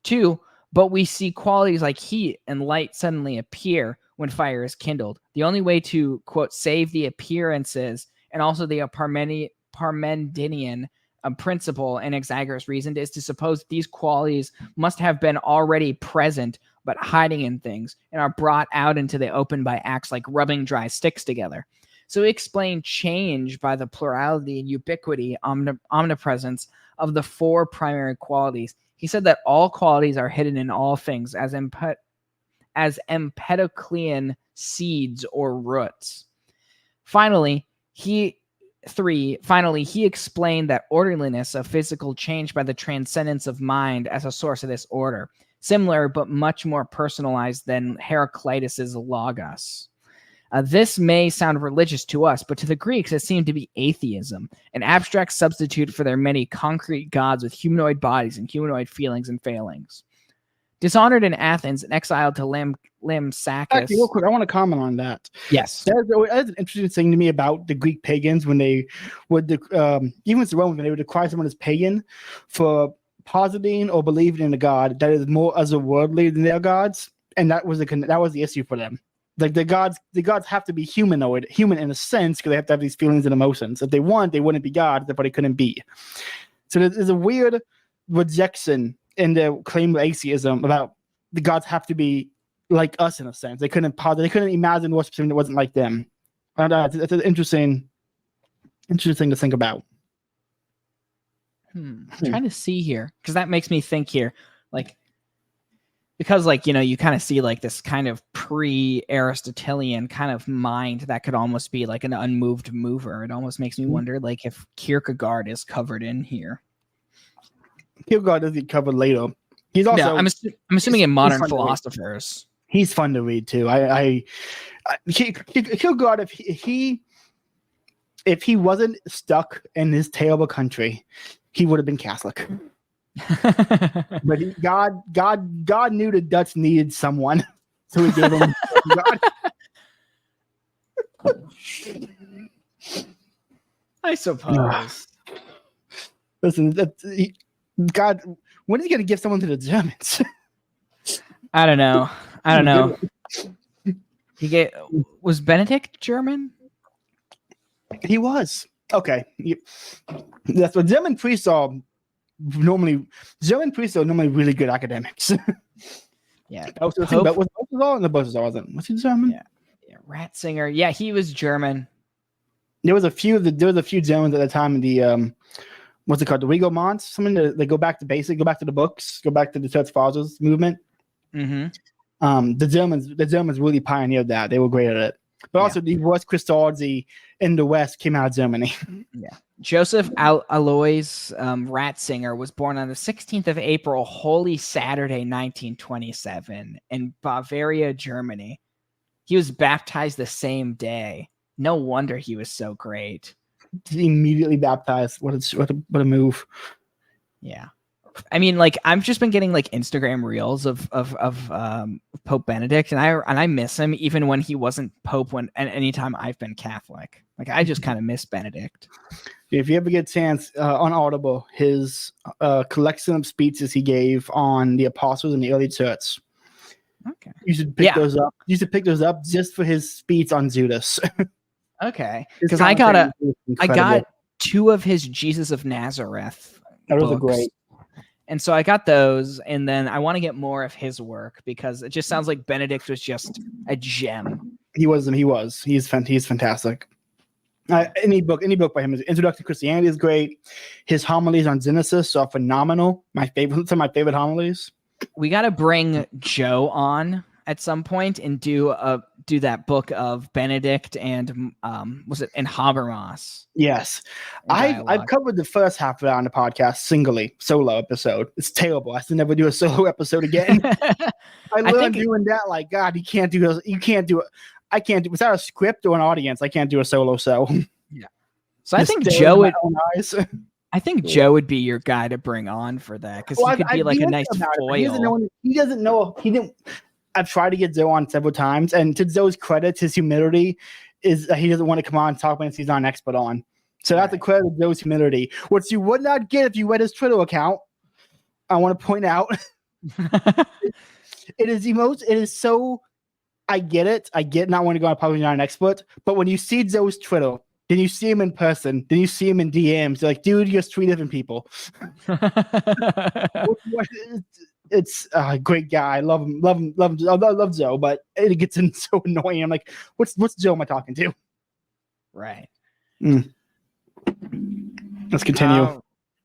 B: 2, but we see qualities like heat and light suddenly appear when fire is kindled. The only way to, quote, save the appearances and also the Parmenidean principle Anaxagoras reasoned is to suppose that these qualities must have been already present but hiding in things and are brought out into the open by acts like rubbing dry sticks together. So he explained change by the plurality and ubiquity, omnipresence of the 4 primary qualities. He said that all qualities are hidden in all things as Empedoclean seeds or roots. Finally, he explained that orderliness of physical change by the transcendence of mind as a source of this order, similar but much more personalized than Heraclitus's logos. This may sound religious to us, but to the Greeks it seemed to be atheism, an abstract substitute for their many concrete gods with humanoid bodies and humanoid feelings and failings. Dishonored in Athens and exiled to Lampsacus.
A: Actually, real quick, I want to comment on that.
B: Yes.
A: That's an interesting thing to me about the Greek pagans when they would, even with the Romans, when they would decry someone as pagan for positing or believing in a god that is more otherworldly than their gods, and that was the issue for them. Like the gods have to be human in a sense, because they have to have these feelings and emotions. If they wouldn't be gods, but they couldn't be. So there's a weird rejection in their claim of atheism about the gods have to be like us in a sense. They couldn't imagine worship something that wasn't like them. And it's an interesting to think about.
B: I'm trying to see here, because that makes me think here, like, because like, you know, you kind of see like this kind of pre-Aristotelian kind of mind that could almost be like an unmoved mover. It almost makes me wonder like if Kierkegaard is covered in here.
A: Kierkegaard doesn't get covered later. He's also.
B: I'm assuming in modern philosophers.
A: He's fun to read too. Kierkegaard, if he wasn't stuck in his terrible country, he would have been Catholic. But God knew the Dutch needed someone, so he gave him God.
B: I suppose.
A: Listen, God, when is he going to give someone to the Germans?
B: I don't know. Was Benedict German?
A: He was. Okay. That's what German priests are normally really good academics.
B: Yeah.
A: Was Balthasar and the Balthasar wasn't. Was he German?
B: Yeah. Ratzinger. Yeah, he was German.
A: There was a few Germans at the time in the what's it called? The Rigomonts? Something that they go back to basic, go back to the books, go back to the Church Fathers movement.
B: Mm-hmm.
A: The Germans really pioneered that. They were great at it. But also the worst Christology in the West came out of Germany.
B: Yeah. Joseph Alois Ratzinger was born on the 16th of April, Holy Saturday, 1927, in Bavaria, Germany. He was baptized the same day. No wonder he was so great.
A: He immediately baptized. What a move.
B: Yeah. I mean, like, I've just been getting like Instagram reels of Pope Benedict, and I miss him even when he wasn't Pope. And anytime I've been Catholic, like, I just kind of miss Benedict.
A: If you ever get a chance on Audible, his collection of speeches he gave on the apostles in the early church.
B: Okay,
A: you should pick those up. You should pick those up just for his speech on Judas.
B: Okay, because I got 2 of his Jesus of Nazareth.
A: Those are great.
B: And so I got those, and then I want to get more of his work because it just sounds like Benedict was just a gem.
A: He's fantastic. Any book by him. His Introduction to Christianity is great. His homilies on Genesis are phenomenal. Some of my favorite homilies.
B: We got to bring Joe on at some point and do that book of Benedict and was it in Habermas?
A: Yes, I've covered the first half of it on the podcast solo episode. It's terrible. I should never do a solo episode again. I learned doing that. Like, God, you can't do this. You can't do it. I can't do without a script or an audience. I can't do a solo. So
B: yeah. So I think Joe would. I think Joe would be your guy to bring on for that because he could be like a nice foil.
A: He doesn't know. He didn't. I've tried to get Joe on several times, and to Joe's credit, his humility is that he doesn't want to come on and talk when he's not an expert on. So that's the credit of Joe's humility, which you would not get if you read his Twitter account. I want to point out, it is so. I get it. Not want to go on probably not an expert, but when you see Joe's Twitter, then you see him in person, then you see him in DMs. You're like, dude, you're 3 different people. It's a great guy. I love him. I love Joe, but it gets so annoying. I'm like, what's Joe am I talking to?
B: Right.
A: Let's continue.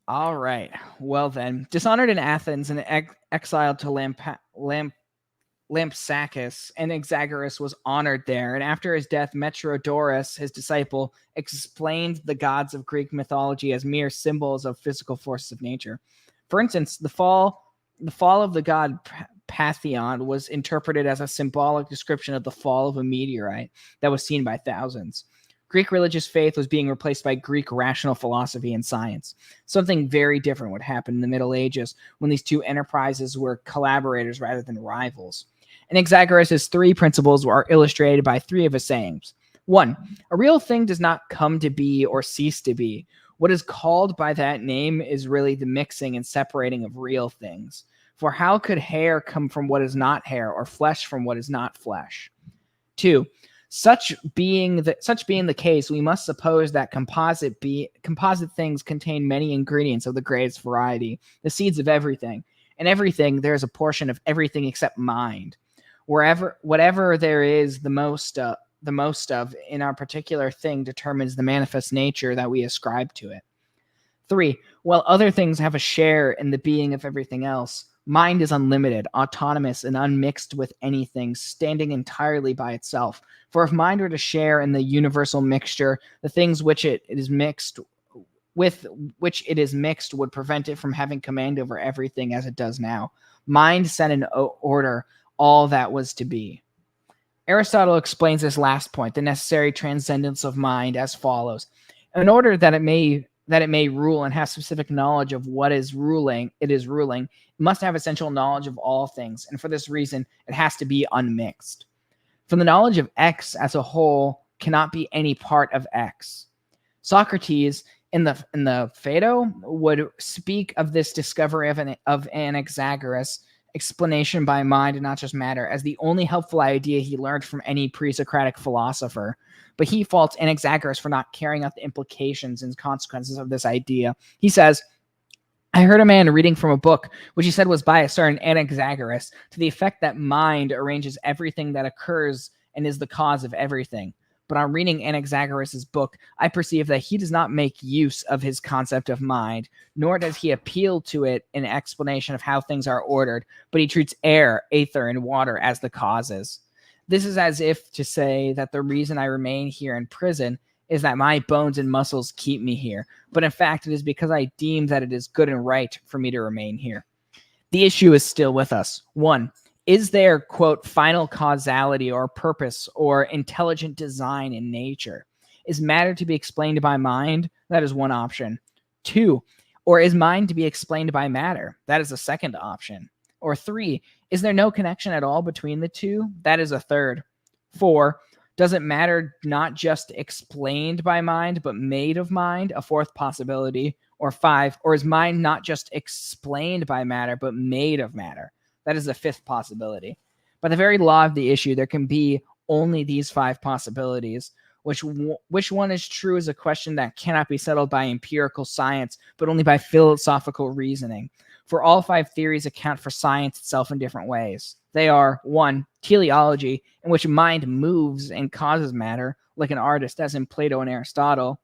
B: All right. Well then, dishonored in Athens and exiled to Lampsacus, and Exagoras was honored there. And after his death, Metrodorus, his disciple, explained the gods of Greek mythology as mere symbols of physical forces of nature. For instance, the fall of the god Pantheon was interpreted as a symbolic description of the fall of a meteorite that was seen by thousands. Greek religious faith was being replaced by Greek rational philosophy and science. Something very different would happen in the Middle Ages when these 2 enterprises were collaborators rather than rivals. And Exagoras' 3 principles are illustrated by 3 of his sayings. 1, a real thing does not come to be or cease to be. What is called by that name is really the mixing and separating of real things. For how could hair come from what is not hair, or flesh from what is not flesh? 2, such being the case, we must suppose that composite things contain many ingredients of the greatest variety, the seeds of everything. In everything, there is a portion of everything except mind. Whatever there is the most of in our particular thing determines the manifest nature that we ascribe to it. 3, while other things have a share in the being of everything else, mind is unlimited, autonomous, and unmixed with anything, standing entirely by itself. For if mind were to share in the universal mixture, the things which it is mixed would prevent it from having command over everything as it does now. Mind set in order all that was to be. Aristotle explains this last point, the necessary transcendence of mind, as follows. In order that it may rule and have specific knowledge of what it is ruling, it must have essential knowledge of all things, and for this reason, it has to be unmixed. For the knowledge of X as a whole cannot be any part of X. Socrates, in the Phaedo, would speak of this discovery of Anaxagoras explanation by mind and not just matter as the only helpful idea he learned from any pre-Socratic philosopher. But he faults Anaxagoras for not carrying out the implications and consequences of this idea. He says, I heard a man reading from a book, which he said was by a certain Anaxagoras, to the effect that mind arranges everything that occurs and is the cause of everything. But on reading Anaxagoras' book, I perceive that he does not make use of his concept of mind, nor does he appeal to it in explanation of how things are ordered, but he treats air, ether, and water as the causes. This is as if to say that the reason I remain here in prison is that my bones and muscles keep me here, but in fact it is because I deem that it is good and right for me to remain here. The issue is still with us. 1. Is there, quote, final causality or purpose or intelligent design in nature? Is matter to be explained by mind? That is one option. 2, or is mind to be explained by matter? That is a second option. Or 3, is there no connection at all between the two? That is a third. 4, doesn't matter not just explained by mind, but made of mind? A fourth possibility. Or 5, or is mind not just explained by matter, but made of matter? That is the fifth possibility. By the very law of the issue, there can be only these 5 possibilities. Which one is true is a question that cannot be settled by empirical science, but only by philosophical reasoning. For all 5 theories account for science itself in different ways. They are 1, teleology, in which mind moves and causes matter, like an artist, as in Plato and Aristotle.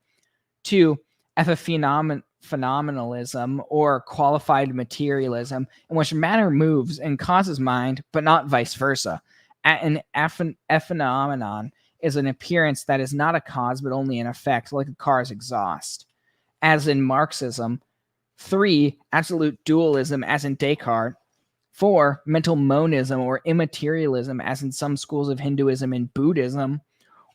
B: 2, phenomenalism, or qualified materialism, in which matter moves and causes mind, but not vice versa. An phenomenon is an appearance that is not a cause, but only an effect, like a car's exhaust, as in Marxism. 3, absolute dualism, as in Descartes. 4, mental monism or immaterialism, as in some schools of Hinduism and Buddhism.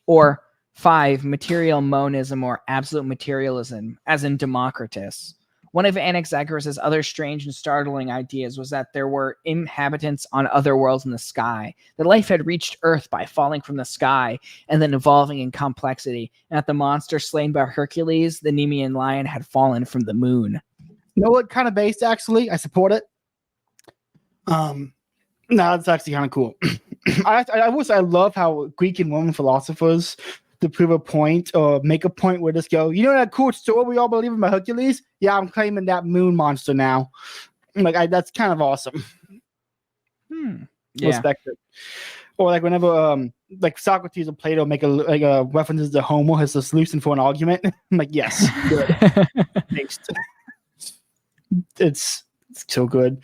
B: Or 5, material monism or absolute materialism, as in Democritus. One of Anaxagoras' other strange and startling ideas was that there were inhabitants on other worlds in the sky, that life had reached Earth by falling from the sky and then evolving in complexity, and that the monster slain by Hercules, the Nemean lion, had fallen from the moon.
A: You know what? Kind of based, actually. I support it. No, it's actually kind of cool. I love how Greek and Roman philosophers, to prove a point or make a point, where just go, you know that cool story we all believe in about Hercules? Yeah, I'm claiming that moon monster now. Like, that's kind of awesome.
B: Yeah.
A: Respect it. Or like whenever like Socrates or Plato make a references to Homer as a solution for an argument, I'm like, yes, good. It's so good.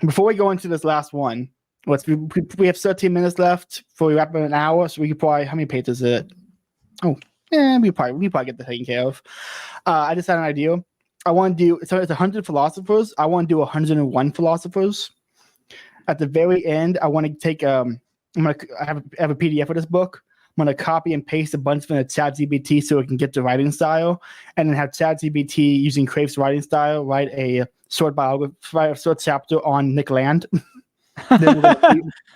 A: Before we go into this last one, we have 13 minutes left before we wrap up an hour, so we could probably, how many pages is it? We probably get that taken care of. I just had an idea. I want to do, so it's 100 philosophers. I want to do 101 philosophers. At the very end, I want to take I have a PDF of this book. I'm going to copy and paste a bunch of it in ChatGPT so it can get the writing style, and then have ChatGPT using Crave's writing style write a short biography, write a short chapter on Nick Land. then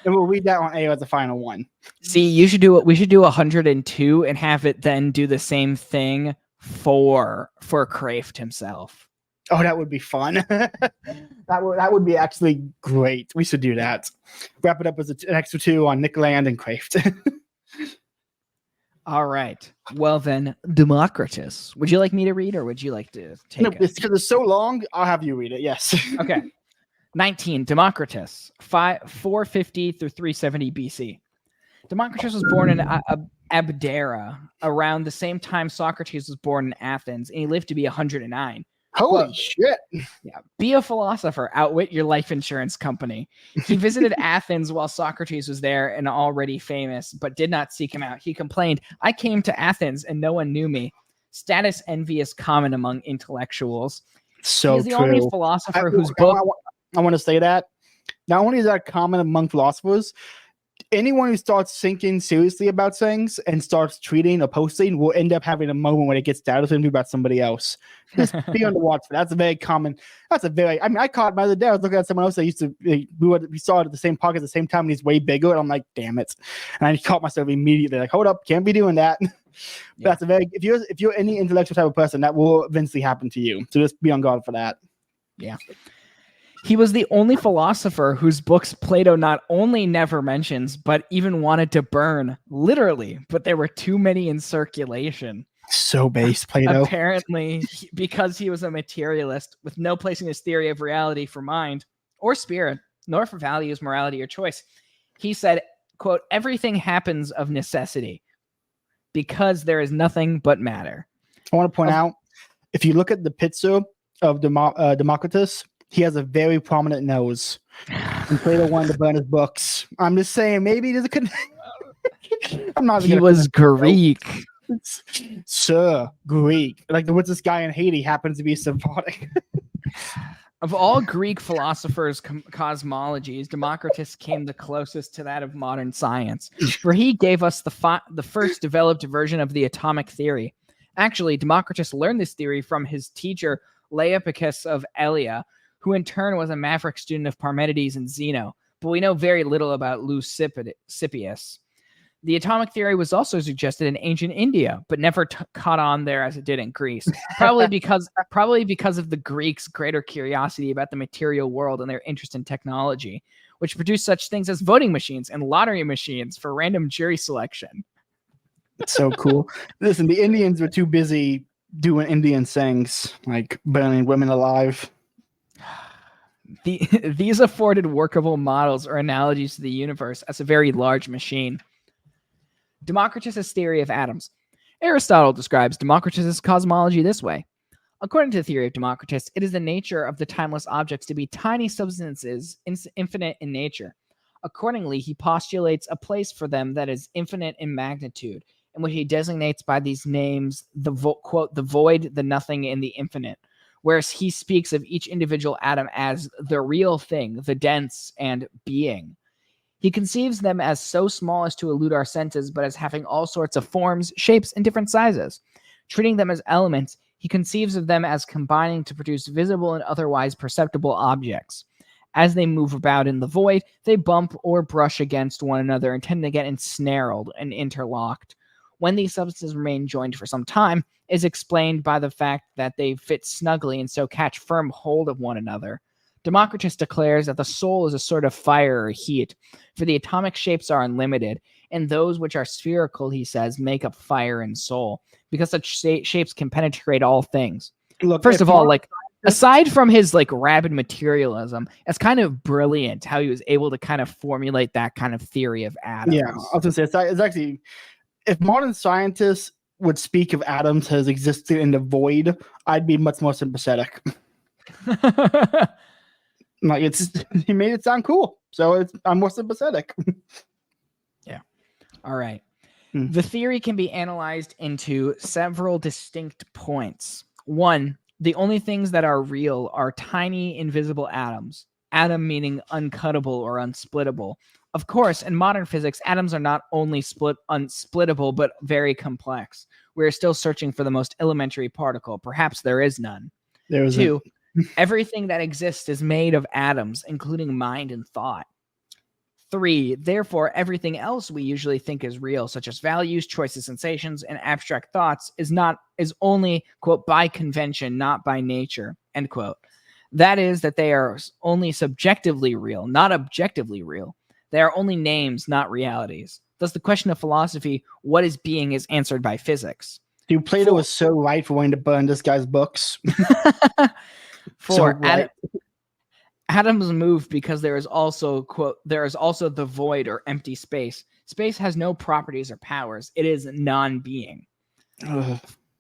A: we'll read that on air as the final one.
B: See, we should do 102 and have it then do the same thing for Kraft himself.
A: Oh, that would be fun. that would be actually great. We should do that. Wrap it up as an extra 2 on Nick Land and Kraft.
B: All right. Well then, Democritus. Would you like me to read, or would you like to take it?
A: Because it's so long, I'll have you read it. Yes.
B: Okay. 19. Democritus, 450 through 370 BC. Democritus was born in Abdera around the same time Socrates was born in Athens, and he lived to be 109.
A: Holy shit.
B: Yeah. Be a philosopher. Outwit your life insurance company. He visited Athens while Socrates was there and already famous, but did not seek him out. He complained, "I came to Athens and no one knew me." Status envy is common among intellectuals.
A: So
B: He's the
A: true.
B: only philosopher whose book...
A: I want to say that. Not only is that common among philosophers, anyone who starts thinking seriously about things and starts tweeting or posting will end up having a moment when it gets down to about somebody else. Just be on the watch for that. That's a very common. I mean, I caught my other day. I was looking at someone else that used to, we saw it at the same podcast at the same time, and he's way bigger. And I'm like, damn it. And I caught myself immediately like, hold up, can't be doing that. Yeah. That's a very, if you're any intellectual type of person, that will eventually happen to you. So just be on guard for that.
B: Yeah. He was the only philosopher whose books Plato not only never mentions, but even wanted to burn, literally, but there were too many in circulation.
A: So base, Plato.
B: Apparently, because he was a materialist with no place in his theory of reality for mind or spirit, nor for values, morality, or choice. He said, quote, "Everything happens of necessity because there is nothing but matter."
A: I want to point out, if you look at the picture of Democritus, he has a very prominent nose. And Plato wanted to burn his books. I'm just saying, maybe there's a I'm not.
B: He was Greek.
A: Sir, Greek. Like, what's this guy in Haiti happens to be Sephardic.
B: Of all Greek philosophers' cosmologies, Democritus came the closest to that of modern science, for he gave us the first developed version of the atomic theory. Actually, Democritus learned this theory from his teacher Laopicus of Elea, who in turn was a maverick student of Parmenides and Zeno, but we know very little about Leucippus. The atomic theory was also suggested in ancient India, but never caught on there as it did in Greece. Probably because of the Greeks' greater curiosity about the material world and their interest in technology, which produced such things as voting machines and lottery machines for random jury selection.
A: It's so cool. Listen, the Indians were too busy doing Indian things, like burning women alive.
B: These afforded workable models or analogies to the universe as a very large machine. Democritus' theory of atoms. Aristotle describes Democritus' cosmology this way. According to the theory of Democritus, it is the nature of the timeless objects to be tiny substances, infinite in nature. Accordingly, he postulates a place for them that is infinite in magnitude, in which he designates by these names quote, the void, the nothing, and the infinite, whereas he speaks of each individual atom as the real thing, the dense, and being. He conceives them as so small as to elude our senses, but as having all sorts of forms, shapes, and different sizes. Treating them as elements, he conceives of them as combining to produce visible and otherwise perceptible objects. As they move about in the void, they bump or brush against one another and tend to get ensnarled and interlocked. When these substances remain joined for some time, is explained by the fact that they fit snugly and so catch firm hold of one another. Democritus declares that the soul is a sort of fire or heat, for the atomic shapes are unlimited, and those which are spherical, he says, make up fire and soul, because such shapes can penetrate all things. Look, first of all, like, aside from his like rabid materialism, it's kind of brilliant how he was able to kind of formulate that kind of theory of atoms.
A: Yeah, I was gonna say it's actually, if modern scientists would speak of atoms as existing in the void, I'd be much more sympathetic. Like he made it sound cool, so I'm more sympathetic.
B: Yeah. All right. The theory can be analyzed into several distinct points. One, the only things that are real are tiny, invisible atoms. Atom meaning uncuttable or unsplittable. Of course, in modern physics, atoms are not only unsplittable, but very complex. We're still searching for the most elementary particle. Perhaps there is none. Two, everything that exists is made of atoms, including mind and thought. 3, therefore, everything else we usually think is real, such as values, choices, sensations, and abstract thoughts, is only, quote, by convention, not by nature, end quote. That is, that they are only subjectively real, not objectively real. They are only names, not realities. Thus, the question of philosophy, what is being, is answered by physics.
A: Dude, Plato was so right for wanting to burn this guy's books.
B: 4, atoms move because there is also, quote, there is also the void or empty space. Space has no properties or powers. It is non-being.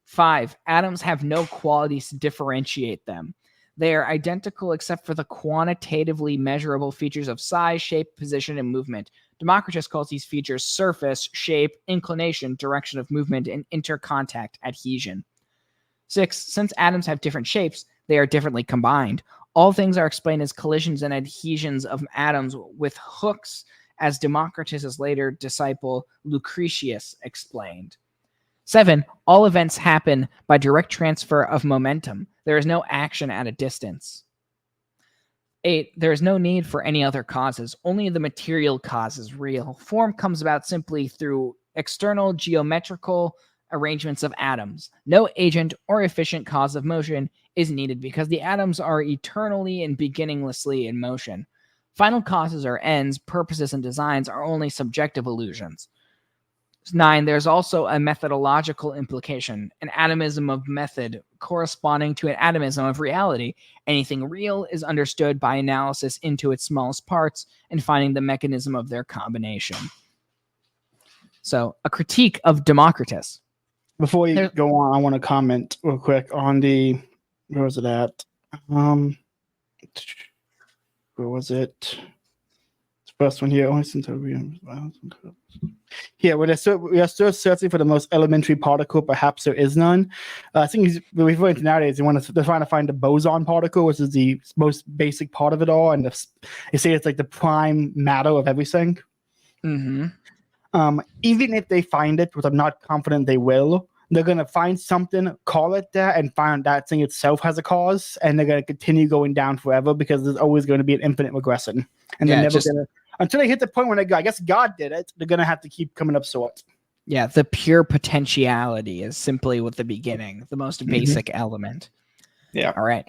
B: 5, atoms have no qualities to differentiate them. They are identical except for the quantitatively measurable features of size, shape, position, and movement. Democritus calls these features surface, shape, inclination, direction of movement, and intercontact adhesion. 6, since atoms have different shapes, they are differently combined. All things are explained as collisions and adhesions of atoms with hooks, as Democritus' later disciple Lucretius explained. 7, all events happen by direct transfer of momentum. There is no action at a distance. 8, there is no need for any other causes. Only the material cause is real. Form comes about simply through external geometrical arrangements of atoms. No agent or efficient cause of motion is needed because the atoms are eternally and beginninglessly in motion. Final causes or ends, purposes, and designs are only subjective illusions. 9, there's also a methodological implication, an atomism of method corresponding to an atomism of reality. Anything real is understood by analysis into its smallest parts and finding the mechanism of their combination. So, a critique of Democritus.
A: Before you go on, I want to comment real quick on the, where was it at? Where was it? First one here. Here, we are still searching for the most elementary particle. Perhaps there is none. I think we've learned nowadays they're trying to find the boson particle, which is the most basic part of it all, and they say it's like the prime matter of everything.
B: Mm-hmm.
A: Even if they find it, which I'm not confident they will, they're gonna find something, call it that, and find that thing itself has a cause, and they're gonna continue going down forever because there's always going to be an infinite regression, and they're never gonna. Until they hit the point when they go, I guess God did it, they're going to have to keep coming up short.
B: Yeah, the pure potentiality is simply with the beginning, the most basic element.
A: Yeah.
B: All right.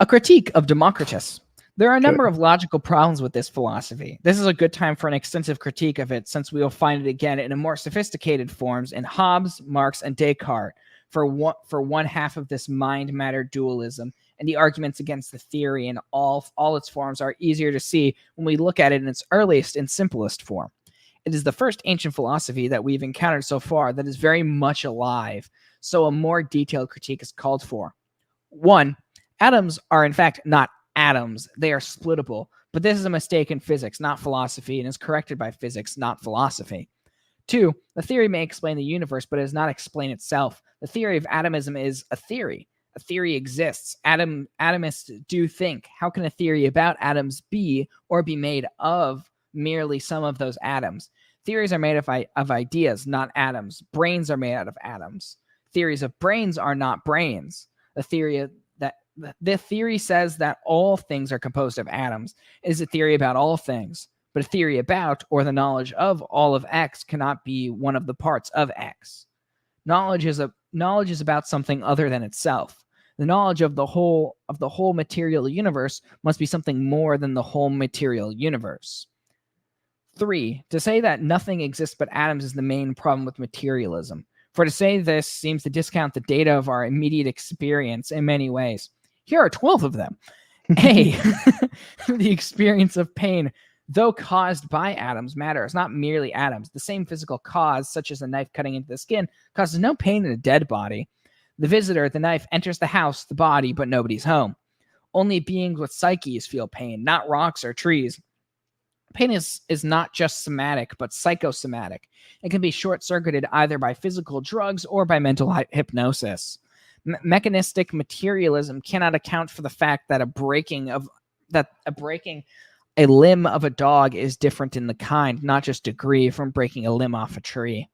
B: A critique of Democritus. There are a number of logical problems with this philosophy. This is a good time for an extensive critique of it, since we will find it again in a more sophisticated forms in Hobbes, Marx, and Descartes for one half of this mind-matter dualism, and the arguments against the theory in all its forms are easier to see when we look at it in its earliest and simplest form. It is the first ancient philosophy that we've encountered so far that is very much alive, so a more detailed critique is called for. 1. Atoms are in fact not atoms, they are splittable, but this is a mistake in physics, not philosophy, and is corrected by physics, not philosophy. 2. The theory may explain the universe, but it does not explain itself. The theory of atomism is a theory. A theory exists. Atomists do think. How can a theory about atoms be or be made of merely some of those atoms? Theories are made of ideas, not atoms. Brains are made out of atoms. Theories of brains are not brains. The theory says that all things are composed of atoms. It is a theory about all things. But a theory about or the knowledge of all of X cannot be one of the parts of X. Knowledge is about something other than itself. The knowledge of the whole material universe must be something more than the whole material universe. 3. To say that nothing exists but atoms is the main problem with materialism. For to say this seems to discount the data of our immediate experience in many ways. Here are 12 of them. A. The experience of pain, though caused by atoms, matters, not merely atoms. The same physical cause, such as a knife cutting into the skin, causes no pain in a dead body. The visitor, the knife, enters the house, the body, but nobody's home. Only beings with psyches feel pain, not rocks or trees. Pain is not just somatic, but psychosomatic. It can be short-circuited either by physical drugs or by mental hypnosis. Mechanistic materialism cannot account for the fact that a limb of a dog is different in the kind, not just degree, from breaking a limb off a tree.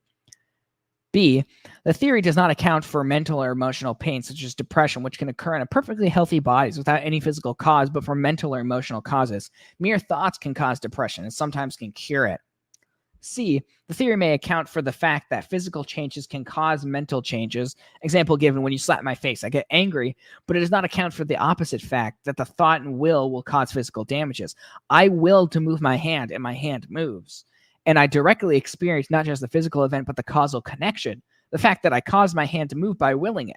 B: B. The theory does not account for mental or emotional pain, such as depression, which can occur in a perfectly healthy bodies without any physical cause, but for mental or emotional causes. Mere thoughts can cause depression and sometimes can cure it. C. The theory may account for the fact that physical changes can cause mental changes. Example given: when you slap my face, I get angry, but it does not account for the opposite fact that the thought and will cause physical damages. I will to move my hand, and my hand moves. And I directly experience not just the physical event, but the causal connection, the fact that I caused my hand to move by willing it.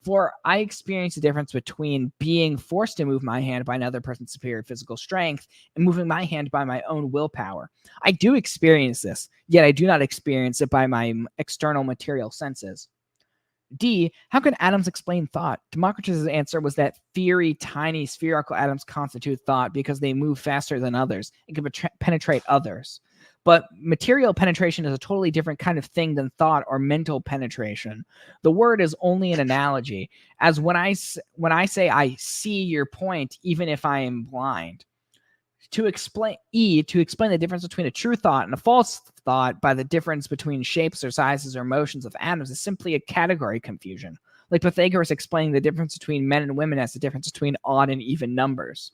B: For I experience the difference between being forced to move my hand by another person's superior physical strength and moving my hand by my own willpower. I do experience this, yet I do not experience it by my external material senses. D. How can atoms explain thought? Democritus' answer was that tiny spherical atoms constitute thought because they move faster than others and can penetrate others. But material penetration is a totally different kind of thing than thought or mental penetration. The word is only an analogy, as when I say I see your point, even if I am blind. To explain the difference between a true thought and a false thought by the difference between shapes or sizes or motions of atoms is simply a category confusion, like Pythagoras explaining the difference between men and women as the difference between odd and even numbers.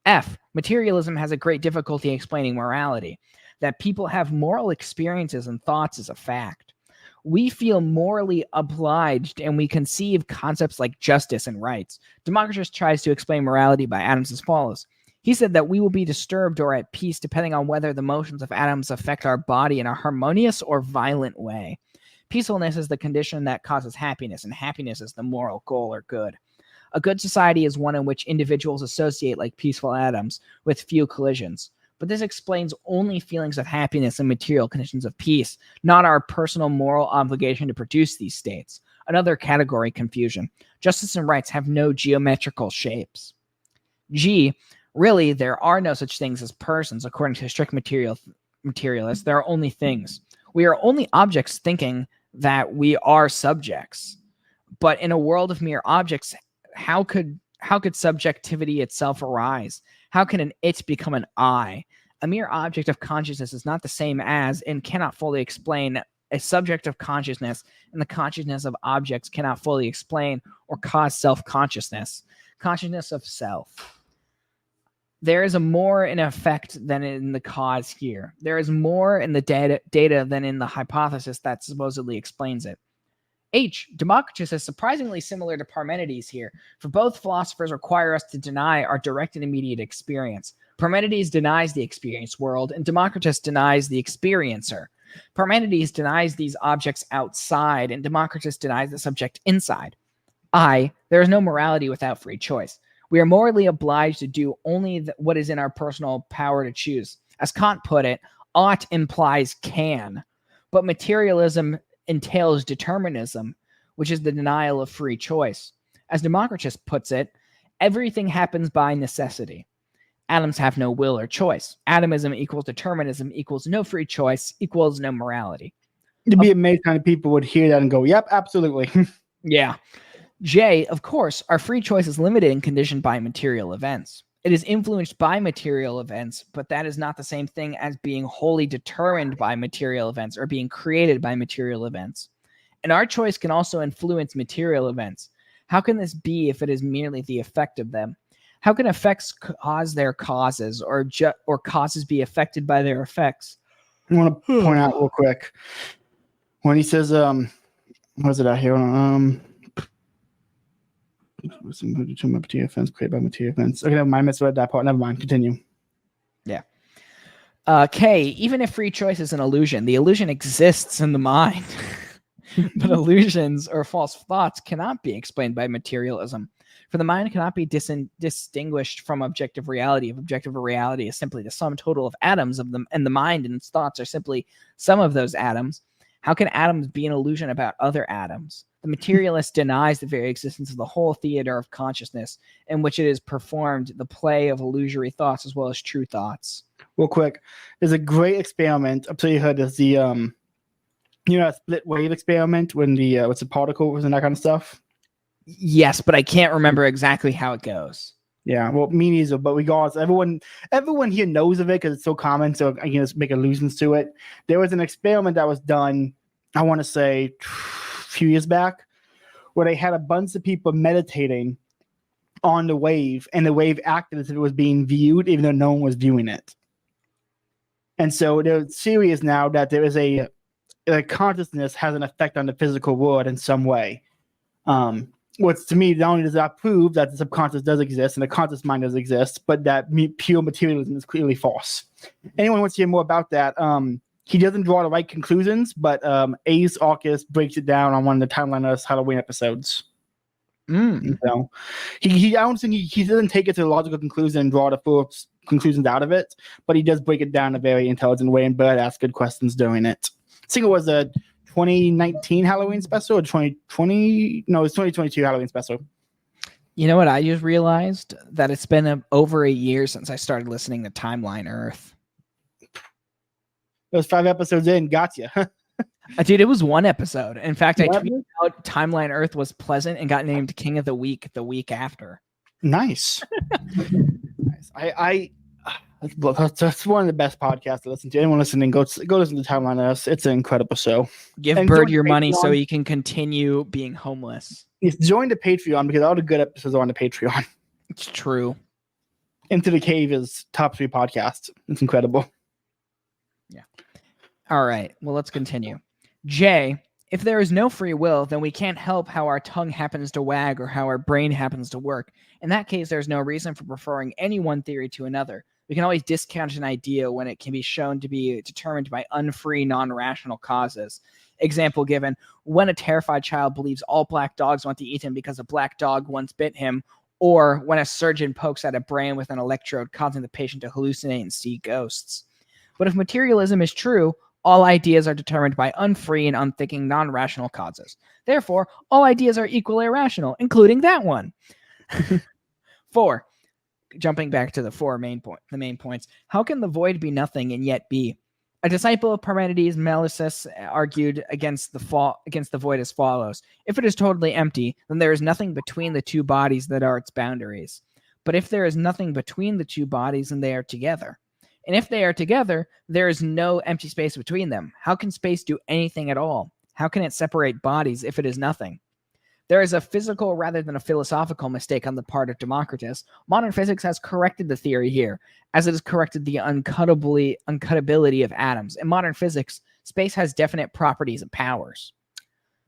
B: F. Materialism has a great difficulty explaining morality. That people have moral experiences and thoughts is a fact. We feel morally obliged and we conceive concepts like justice and rights. Democritus tries to explain morality by atoms as follows. He said that we will be disturbed or at peace depending on whether the motions of atoms affect our body in a harmonious or violent way. Peacefulness is the condition that causes happiness, and happiness is the moral goal or good. A good society is one in which individuals associate like peaceful atoms with few collisions. But this explains only feelings of happiness and material conditions of peace, not our personal moral obligation to produce these states. Another category confusion. Justice and rights have no geometrical shapes. G. Really, there are no such things as persons, according to strict materialists. There are only things. We are only objects thinking that we are subjects. But in a world of mere objects, how could subjectivity itself arise? How can an it become an I? A mere object of consciousness is not the same as and cannot fully explain a subject of consciousness, and the consciousness of objects cannot fully explain or cause self-consciousness. Consciousness of self. There is a more in effect than in the cause here. There is more in the data than in the hypothesis that supposedly explains it. H. Democritus is surprisingly similar to Parmenides here, for both philosophers require us to deny our direct and immediate experience. Parmenides denies the experienced world, and Democritus denies the experiencer. Parmenides denies these objects outside, and Democritus denies the subject inside. There is no morality without free choice. We are morally obliged to do only what is in our personal power to choose. As Kant put it, ought implies can, but materialism entails determinism, which is the denial of free choice. As Democritus puts it, everything happens by necessity. Atoms have no will or choice. Atomism equals determinism equals no free choice equals no morality.
A: It'd be amazing how many people would hear that and go, yep, absolutely.
B: Yeah. J, of course, our free choice is limited and conditioned by material events. It is influenced by material events, but that is not the same thing as being wholly determined by material events or being created by material events. And our choice can also influence material events. How can this be if it is merely the effect of them? How can effects cause their causes, or causes be affected by their effects?
A: I want to point out real quick when he says, what is it out here? Material events created by material events. Okay, never mind. I misread that part. Never mind. Continue.
B: Yeah. K, even if free choice is an illusion, the illusion exists in the mind. But illusions or false thoughts cannot be explained by materialism. For the mind cannot be distinguished from objective reality. If objective reality is simply the sum total of atoms of them, and the mind and its thoughts are simply some of those atoms, how can atoms be an illusion about other atoms? The materialist denies the very existence of the whole theater of consciousness in which it is performed, the play of illusory thoughts as well as true thoughts.
A: Real quick, there's a great experiment. I'm sure you heard this. The a split wave experiment when the what's the particles and that kind of stuff.
B: Yes, but I can't remember exactly how it goes.
A: Yeah, well, me neither. But regardless, everyone here knows of it because it's so common. So I can just make allusions to it. There was an experiment that was done, I want to say, a few years back, where they had a bunch of people meditating on the wave, and the wave acted as if it was being viewed, even though no one was viewing it. And so they're serious now that there is a consciousness has an effect on the physical world in some way. Which to me, not only does that prove that the subconscious does exist and the conscious mind does exist, but that pure materialism is clearly false. Anyone wants to hear more about that, he doesn't draw the right conclusions, but Ace Arcus breaks it down on one of the Timeline of Halloween episodes. So I don't think he doesn't take it to the logical conclusion and draw the full conclusions out of it, but he does break it down in a very intelligent way, and Bird asks good questions doing it. I think it was a 2019 Halloween special or 2020? No, it's 2022 Halloween special.
B: You know what? I just realized that it's been over a year since I started listening to Timeline Earth.
A: Those 5 episodes in, gotcha.
B: Dude, it was 1 episode. In fact, I tweeted out Timeline Earth was pleasant and got named King of the Week after.
A: Nice. Nice. That's one of the best podcasts to listen to. Anyone listening, go listen to Timeline Earth. It's an incredible show.
B: Give Bird your money so he can continue being homeless.
A: He's joined the Patreon because all the good episodes are on the Patreon.
B: It's true.
A: Into the Cave is top 3 podcast. It's incredible.
B: Yeah. All right. Well, let's continue. J, if there is no free will, then we can't help how our tongue happens to wag or how our brain happens to work. In that case, there's no reason for preferring any one theory to another. We can always discount an idea when it can be shown to be determined by unfree, non-rational causes. Example given, when a terrified child believes all black dogs want to eat him because a black dog once bit him, or when a surgeon pokes at a brain with an electrode, causing the patient to hallucinate and see ghosts. But if materialism is true, all ideas are determined by unfree and unthinking, non-rational causes. Therefore, all ideas are equally irrational, including that one. 4. jumping back to the main points. How can the void be nothing and yet be? A disciple of Parmenides, Melissus, argued against the void as follows: if it is totally empty, then there is nothing between the two bodies that are its boundaries. But if there is nothing between the two bodies, then they are together. And if they are together, there is no empty space between them. How can space do anything at all? How can it separate bodies if it is nothing? There is a physical rather than a philosophical mistake on the part of Democritus. Modern physics has corrected the theory here, as it has corrected the uncuttability of atoms. In modern physics, space has definite properties and powers.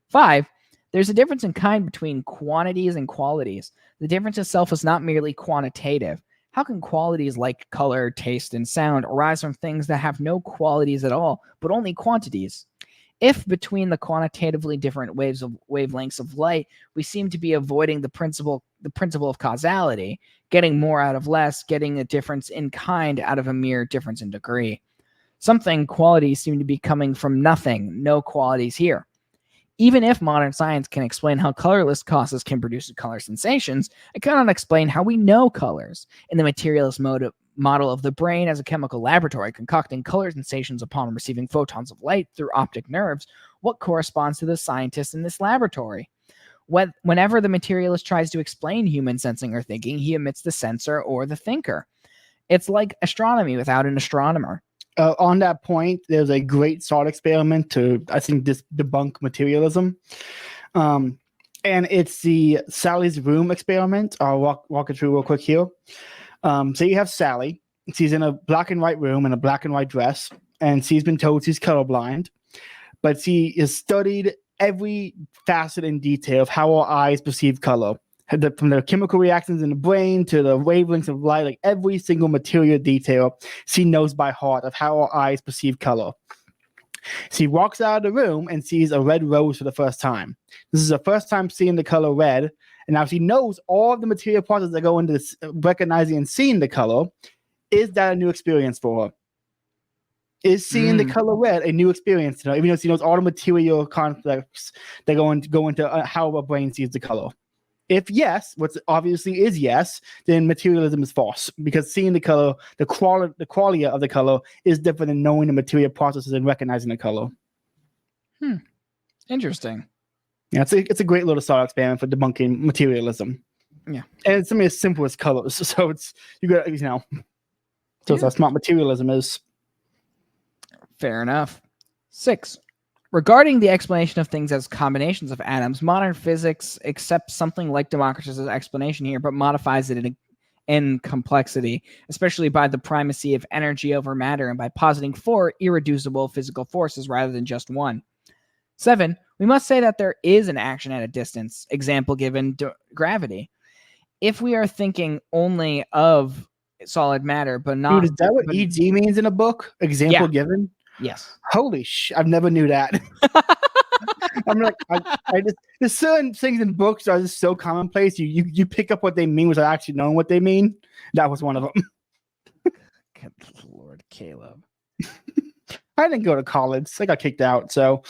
B: 5. There's a difference in kind between quantities and qualities. The difference itself is not merely quantitative. How can qualities like color, taste, and sound arise from things that have no qualities at all, but only quantities? If between the quantitatively different wavelengths of light, we seem to be avoiding the principle of causality, getting more out of less, getting a difference in kind out of a mere difference in degree. Something qualities seem to be coming from nothing, no qualities here. Even if modern science can explain how colorless causes can produce color sensations, it cannot explain how we know colors. In the materialist model of the brain as a chemical laboratory concocting color sensations upon receiving photons of light through optic nerves, what corresponds to the scientist in this laboratory? Whenever the materialist tries to explain human sensing or thinking, he omits the sensor or the thinker. It's like astronomy without an astronomer.
A: On that point, there's a great thought experiment to, I think, debunk materialism. And it's the Sally's room experiment. I'll walk it through real quick here. So you have Sally. She's in a black and white room in a black and white dress, and she's been told she's colorblind, but she has studied every facet in detail of how our eyes perceive color. From the chemical reactions in the brain to the wavelengths of light, like every single material detail she knows by heart of how our eyes perceive color. She walks out of the room and sees a red rose for the first time. This is her first time seeing the color red, and now she knows all of the material processes that go into recognizing and seeing the color. Is that a new experience for her? Is seeing the color red a new experience to her, even though she knows all the material conflicts that go into how our brain sees the color? If yes, what obviously is yes, then materialism is false, because seeing the color, the qualia of the color is different than knowing the material processes and recognizing the color.
B: Interesting.
A: Yeah, it's a great little thought experiment for debunking materialism.
B: Yeah,
A: and it's something as simple as colors. So it's so that's how smart materialism is.
B: Fair enough. 6. Regarding the explanation of things as combinations of atoms, modern physics accepts something like Democritus' explanation here, but modifies it in complexity, especially by the primacy of energy over matter and by positing 4 irreducible physical forces rather than just one. 7. We must say that there is an action at a distance, example given gravity. If we are thinking only of solid matter, but not...
A: Dude, is that what EG means in a book? Example given?
B: Yes.
A: Holy I've never knew that. I'm like, I just, there's certain things in books that are just so commonplace. You pick up what they mean without actually knowing what they mean. That was one of them.
B: Good Lord, Caleb.
A: I didn't go to college. I got kicked out. So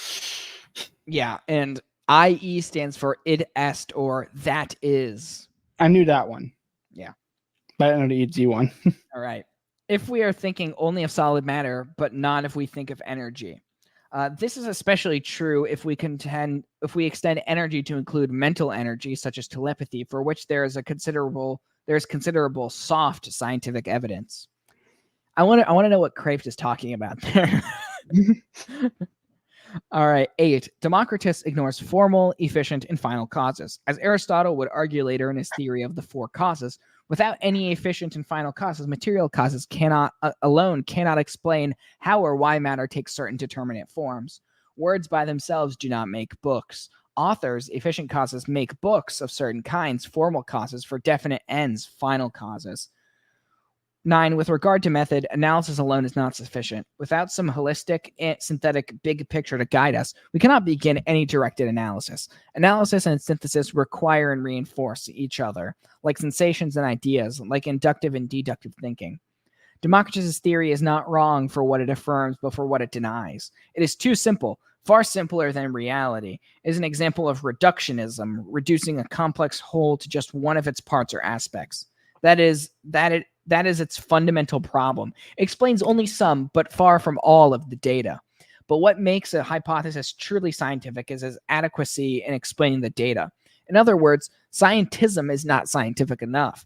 B: yeah, and IE stands for id est, or that is.
A: I knew that one.
B: Yeah.
A: But I don't know the EG one.
B: All right. If we are thinking only of solid matter, but not if we think of energy. This is especially true if we extend energy to include mental energy, such as telepathy, for which there is considerable soft scientific evidence. I want to know what Kraft is talking about there. All right, 8. Democritus ignores formal, efficient, and final causes. As Aristotle would argue later in his theory of the 4 causes, without any efficient and final causes, material causes alone cannot explain how or why matter takes certain determinate forms. Words by themselves do not make books. Authors, efficient causes, make books of certain kinds, formal causes for definite ends, final causes. 9. With regard to method, analysis alone is not sufficient. Without some holistic, synthetic big picture to guide us, we cannot begin any directed analysis. Analysis and synthesis require and reinforce each other, like sensations and ideas, like inductive and deductive thinking. Democritus' theory is not wrong for what it affirms, but for what it denies. It is too simple, far simpler than reality. It is an example of reductionism, reducing a complex whole to just one of its parts or aspects. That is its fundamental problem. It explains only some, but far from all of the data. But what makes a hypothesis truly scientific is its adequacy in explaining the data. In other words, scientism is not scientific enough.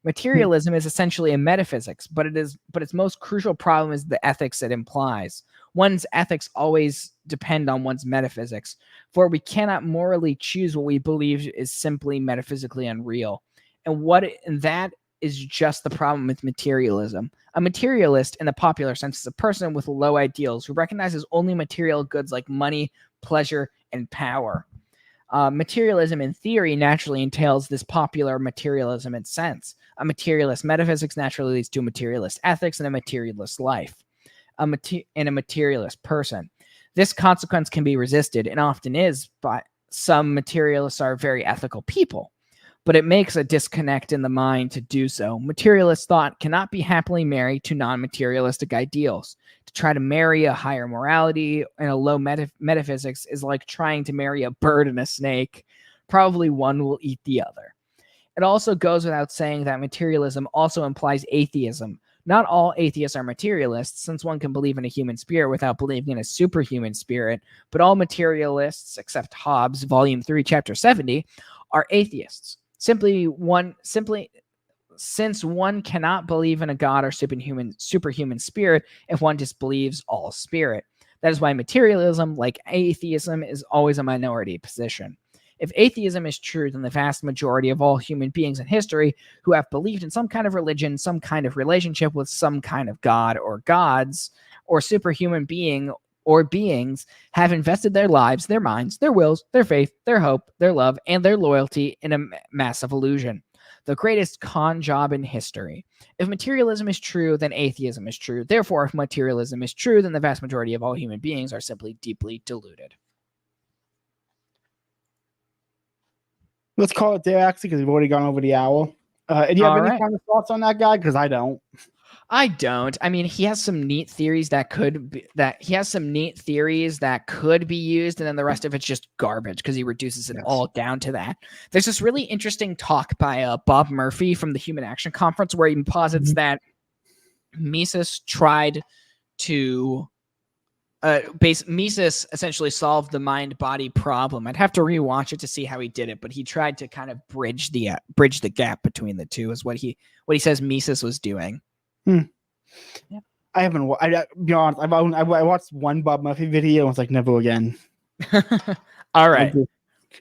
B: Materialism is essentially a metaphysics, but its most crucial problem is the ethics it implies. One's ethics always depend on one's metaphysics, for we cannot morally choose what we believe is simply metaphysically unreal. And that is just the problem with materialism. A materialist, in the popular sense, is a person with low ideals who recognizes only material goods like money, pleasure, and power. Materialism in theory naturally entails this popular materialism in sense. A materialist metaphysics naturally leads to a materialist ethics and a materialist life, and a materialist person. This consequence can be resisted, and often is, but some materialists are very ethical people. But it makes a disconnect in the mind to do so. Materialist thought cannot be happily married to non-materialistic ideals. To try to marry a higher morality and a low metaphysics is like trying to marry a bird and a snake. Probably one will eat the other. It also goes without saying that materialism also implies atheism. Not all atheists are materialists, since one can believe in a human spirit without believing in a superhuman spirit, but all materialists, except Hobbes, Volume 3, Chapter 70, are atheists. Since one cannot believe in a god or superhuman spirit if one disbelieves all spirit. That is why materialism, like atheism, is always a minority position. If atheism is true, then the vast majority of all human beings in history who have believed in some kind of religion, some kind of relationship with some kind of god or gods, or superhuman being or beings, have invested their lives, their minds, their wills, their faith, their hope, their love, and their loyalty in a massive illusion. The greatest con job in history. If materialism is true, then atheism is true. Therefore, if materialism is true, then the vast majority of all human beings are simply deeply deluded.
A: Let's call it there, actually, because we've already gone over the hour. Do you have any kind of thoughts on that guy? Because I don't.
B: I don't. I mean, he has some neat theories that could be used, and then the rest of it's just garbage because he reduces it all down to that. There's this really interesting talk by Bob Murphy from the Human Action Conference where he posits that Mises tried to Mises essentially solved the mind-body problem. I'd have to rewatch it to see how he did it, but he tried to kind of bridge the gap between the two. Is what he says Mises was doing.
A: Yeah. I haven't. Be honest. I watched one Bob Murphy video and was like, never again.
B: All right.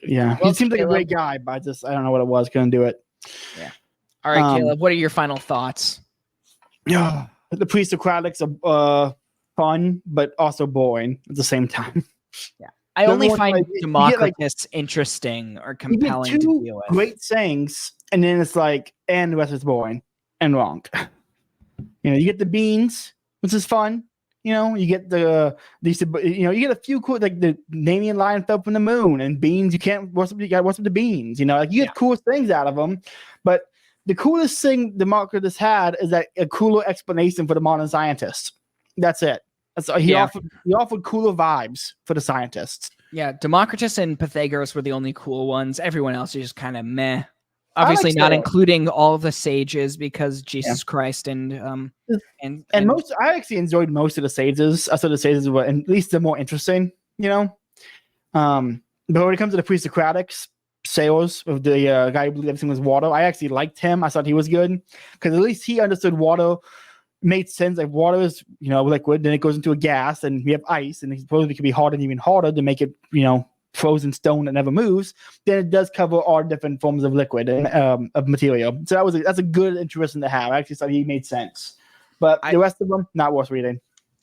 A: Yeah, well, he seems like a great guy, but I don't know what it was. Couldn't do it.
B: Yeah. All right, Caleb. What are your final thoughts?
A: Yeah, the Pre Socratics are fun, but also boring at the same time.
B: Yeah, I only find Democritus interesting or compelling to deal with.
A: Great sayings, and then it's like, and the rest is boring and wrong. You get the beans, which is fun. You get you get a few cool, like the Nemean lion fell from the moon, and beans. You can't. What's up with the beans? You get cool things out of them, but the coolest thing Democritus had is that a cooler explanation for the modern scientist. That's it. He offered cooler vibes for the scientists. Yeah,
B: Democritus and Pythagoras were the only cool ones. Everyone else is just kind of meh. Obviously, not including all of the sages because Jesus Christ and
A: most. I actually enjoyed most of the sages. I thought the sages were at least they're more interesting. But when it comes to the Pre Socratics sales of the guy who believed everything was water, I actually liked him. I thought he was good because at least he understood water made sense. Like water is liquid, then it goes into a gas, and we have ice, and it supposedly could be hardened even harder to make it frozen stone that never moves. Then it does cover all different forms of liquid and of material. So that's a good interesting to have. I actually thought he made sense, but the rest of them not worth reading.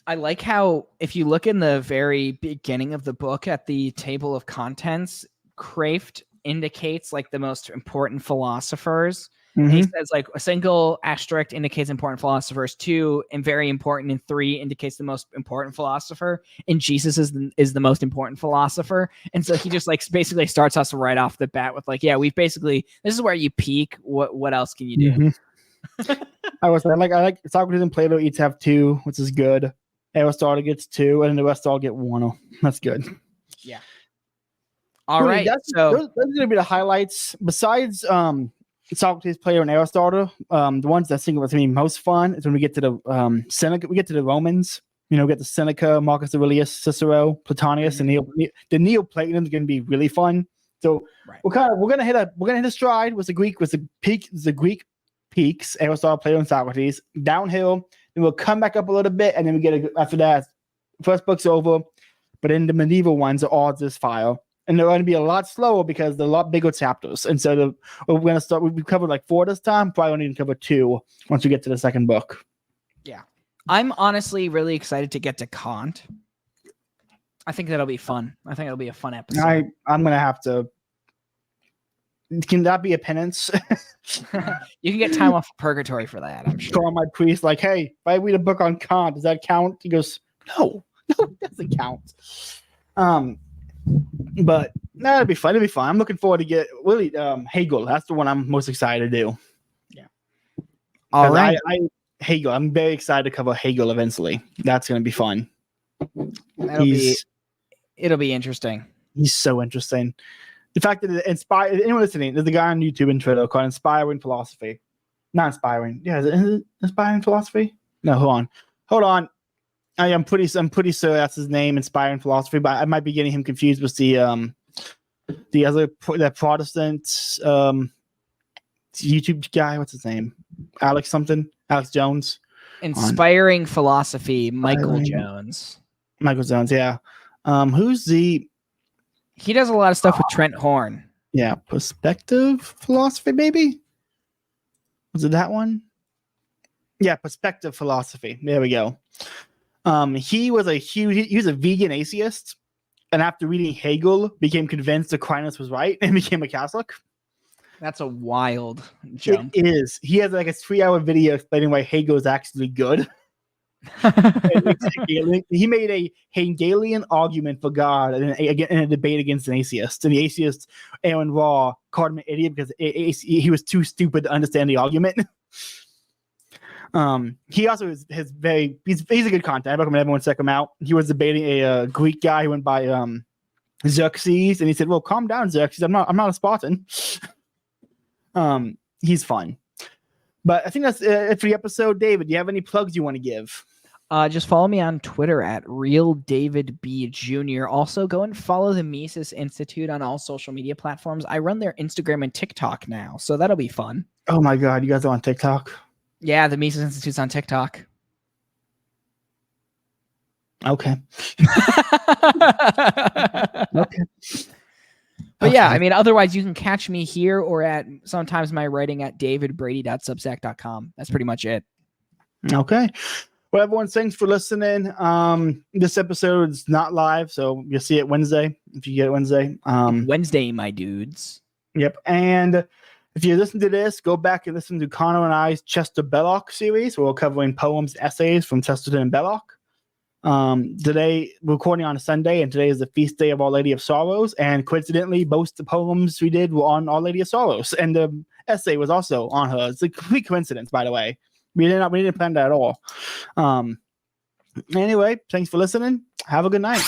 B: I like how if you look in the very beginning of the book at the table of contents, Kraft indicates like the most important philosophers. And he says like a single asterisk indicates important philosophers, 2 and very important, and 3 indicates the most important philosopher. And Jesus is the most important philosopher. And so he just like basically starts us right off the bat with like, yeah, this is where you peak. What else can you do?
A: I like Socrates and Plato each have 2, which is good. Aristotle gets 2, and the rest all get 1. That's good.
B: Yeah. All right.
A: That's gonna be the highlights. Besides Socrates, Plato, and Aristotle. The ones that I think are going to be most fun is when we get to the Seneca. We get to the Romans. We get the Seneca, Marcus Aurelius, Cicero, Plotinus, and the Neoplatonism is going to be really fun. So we're gonna hit a stride with the Greek peaks, Aristotle, Plato, and Socrates. Downhill, then we'll come back up a little bit, and then we get after that. First book's over, but then the medieval ones are all this file. And they're going to be a lot slower because they're a lot bigger chapters. And so we're going to start. We covered like 4 this time. Probably only need to cover 2 once we get to the second book.
B: Yeah, I'm honestly really excited to get to Kant. I think that'll be fun. I think it'll be a fun episode.
A: I'm going to have to. Can that be a penance?
B: You can get time off of purgatory for that. I'm sure.
A: Call my priest like, hey, if I read a book on Kant, does that count? He goes, no, it doesn't count. But that'd be fun. It'd be fun. I'm looking forward to get really Hegel. That's the one I'm most excited to do.
B: Yeah. All right.
A: Hegel. I'm very excited to cover Hegel eventually. That's going to be fun.
B: It'll be interesting.
A: He's so interesting. The fact that it inspired anyone listening, there's a guy on YouTube and Twitter called Inspiring Philosophy. Not inspiring. Yeah, is it Inspiring Philosophy? No, hold on. I'm pretty sure that's his name, Inspiring Philosophy, but I might be getting him confused with the Protestant YouTube guy. What's his name? Alex Jones.
B: Inspiring Philosophy, Michael Jones.
A: Michael Jones, yeah. Who's the?
B: He does a lot of stuff with Trent Horn.
A: Yeah, Perspective Philosophy, maybe. Was it that one? Yeah, Perspective Philosophy. There we go. He was a vegan atheist, and after reading Hegel, became convinced Aquinas was right and became a Catholic.
B: That's a wild jump.
A: It is. He has like a 3-hour video explaining why Hegel is actually good. He made a Hegelian argument for God in a debate against an atheist, and the atheist Aaron Raw called him an idiot because he was too stupid to understand the argument. He also he's a good content. I recommend everyone check him out. He was debating a Greek guy who went by Xerxes, and he said, "Well, calm down, Xerxes. I'm not a Spartan." He's fun. But I think that's it for the episode. David, do you have any plugs you want to give?
B: Just follow me on Twitter at RealDavidB Jr. Also, go and follow the Mises Institute on all social media platforms. I run their Instagram and TikTok now, so that'll be fun.
A: Oh my God, you guys are on TikTok?
B: Yeah, the Mises Institute's on TikTok.
A: Okay. Okay.
B: But yeah, I mean, otherwise you can catch me here or at sometimes my writing at davidbrady.substack.com. That's pretty much it.
A: Okay. Well, everyone, thanks for listening. This episode is not live, so you'll see it Wednesday if you get it Wednesday.
B: Wednesday, my dudes.
A: Yep. And if you listen to this, go back and listen to Connor and I's Chester Belloc series, where we're covering poems, essays from Chesterton and Belloc. Today, we're recording on a Sunday, and today is the feast day of Our Lady of Sorrows. And coincidentally, both the poems we did were on Our Lady of Sorrows, and the essay was also on her. It's a complete coincidence, by the way. We didn't plan that at all. Anyway, thanks for listening. Have a good night.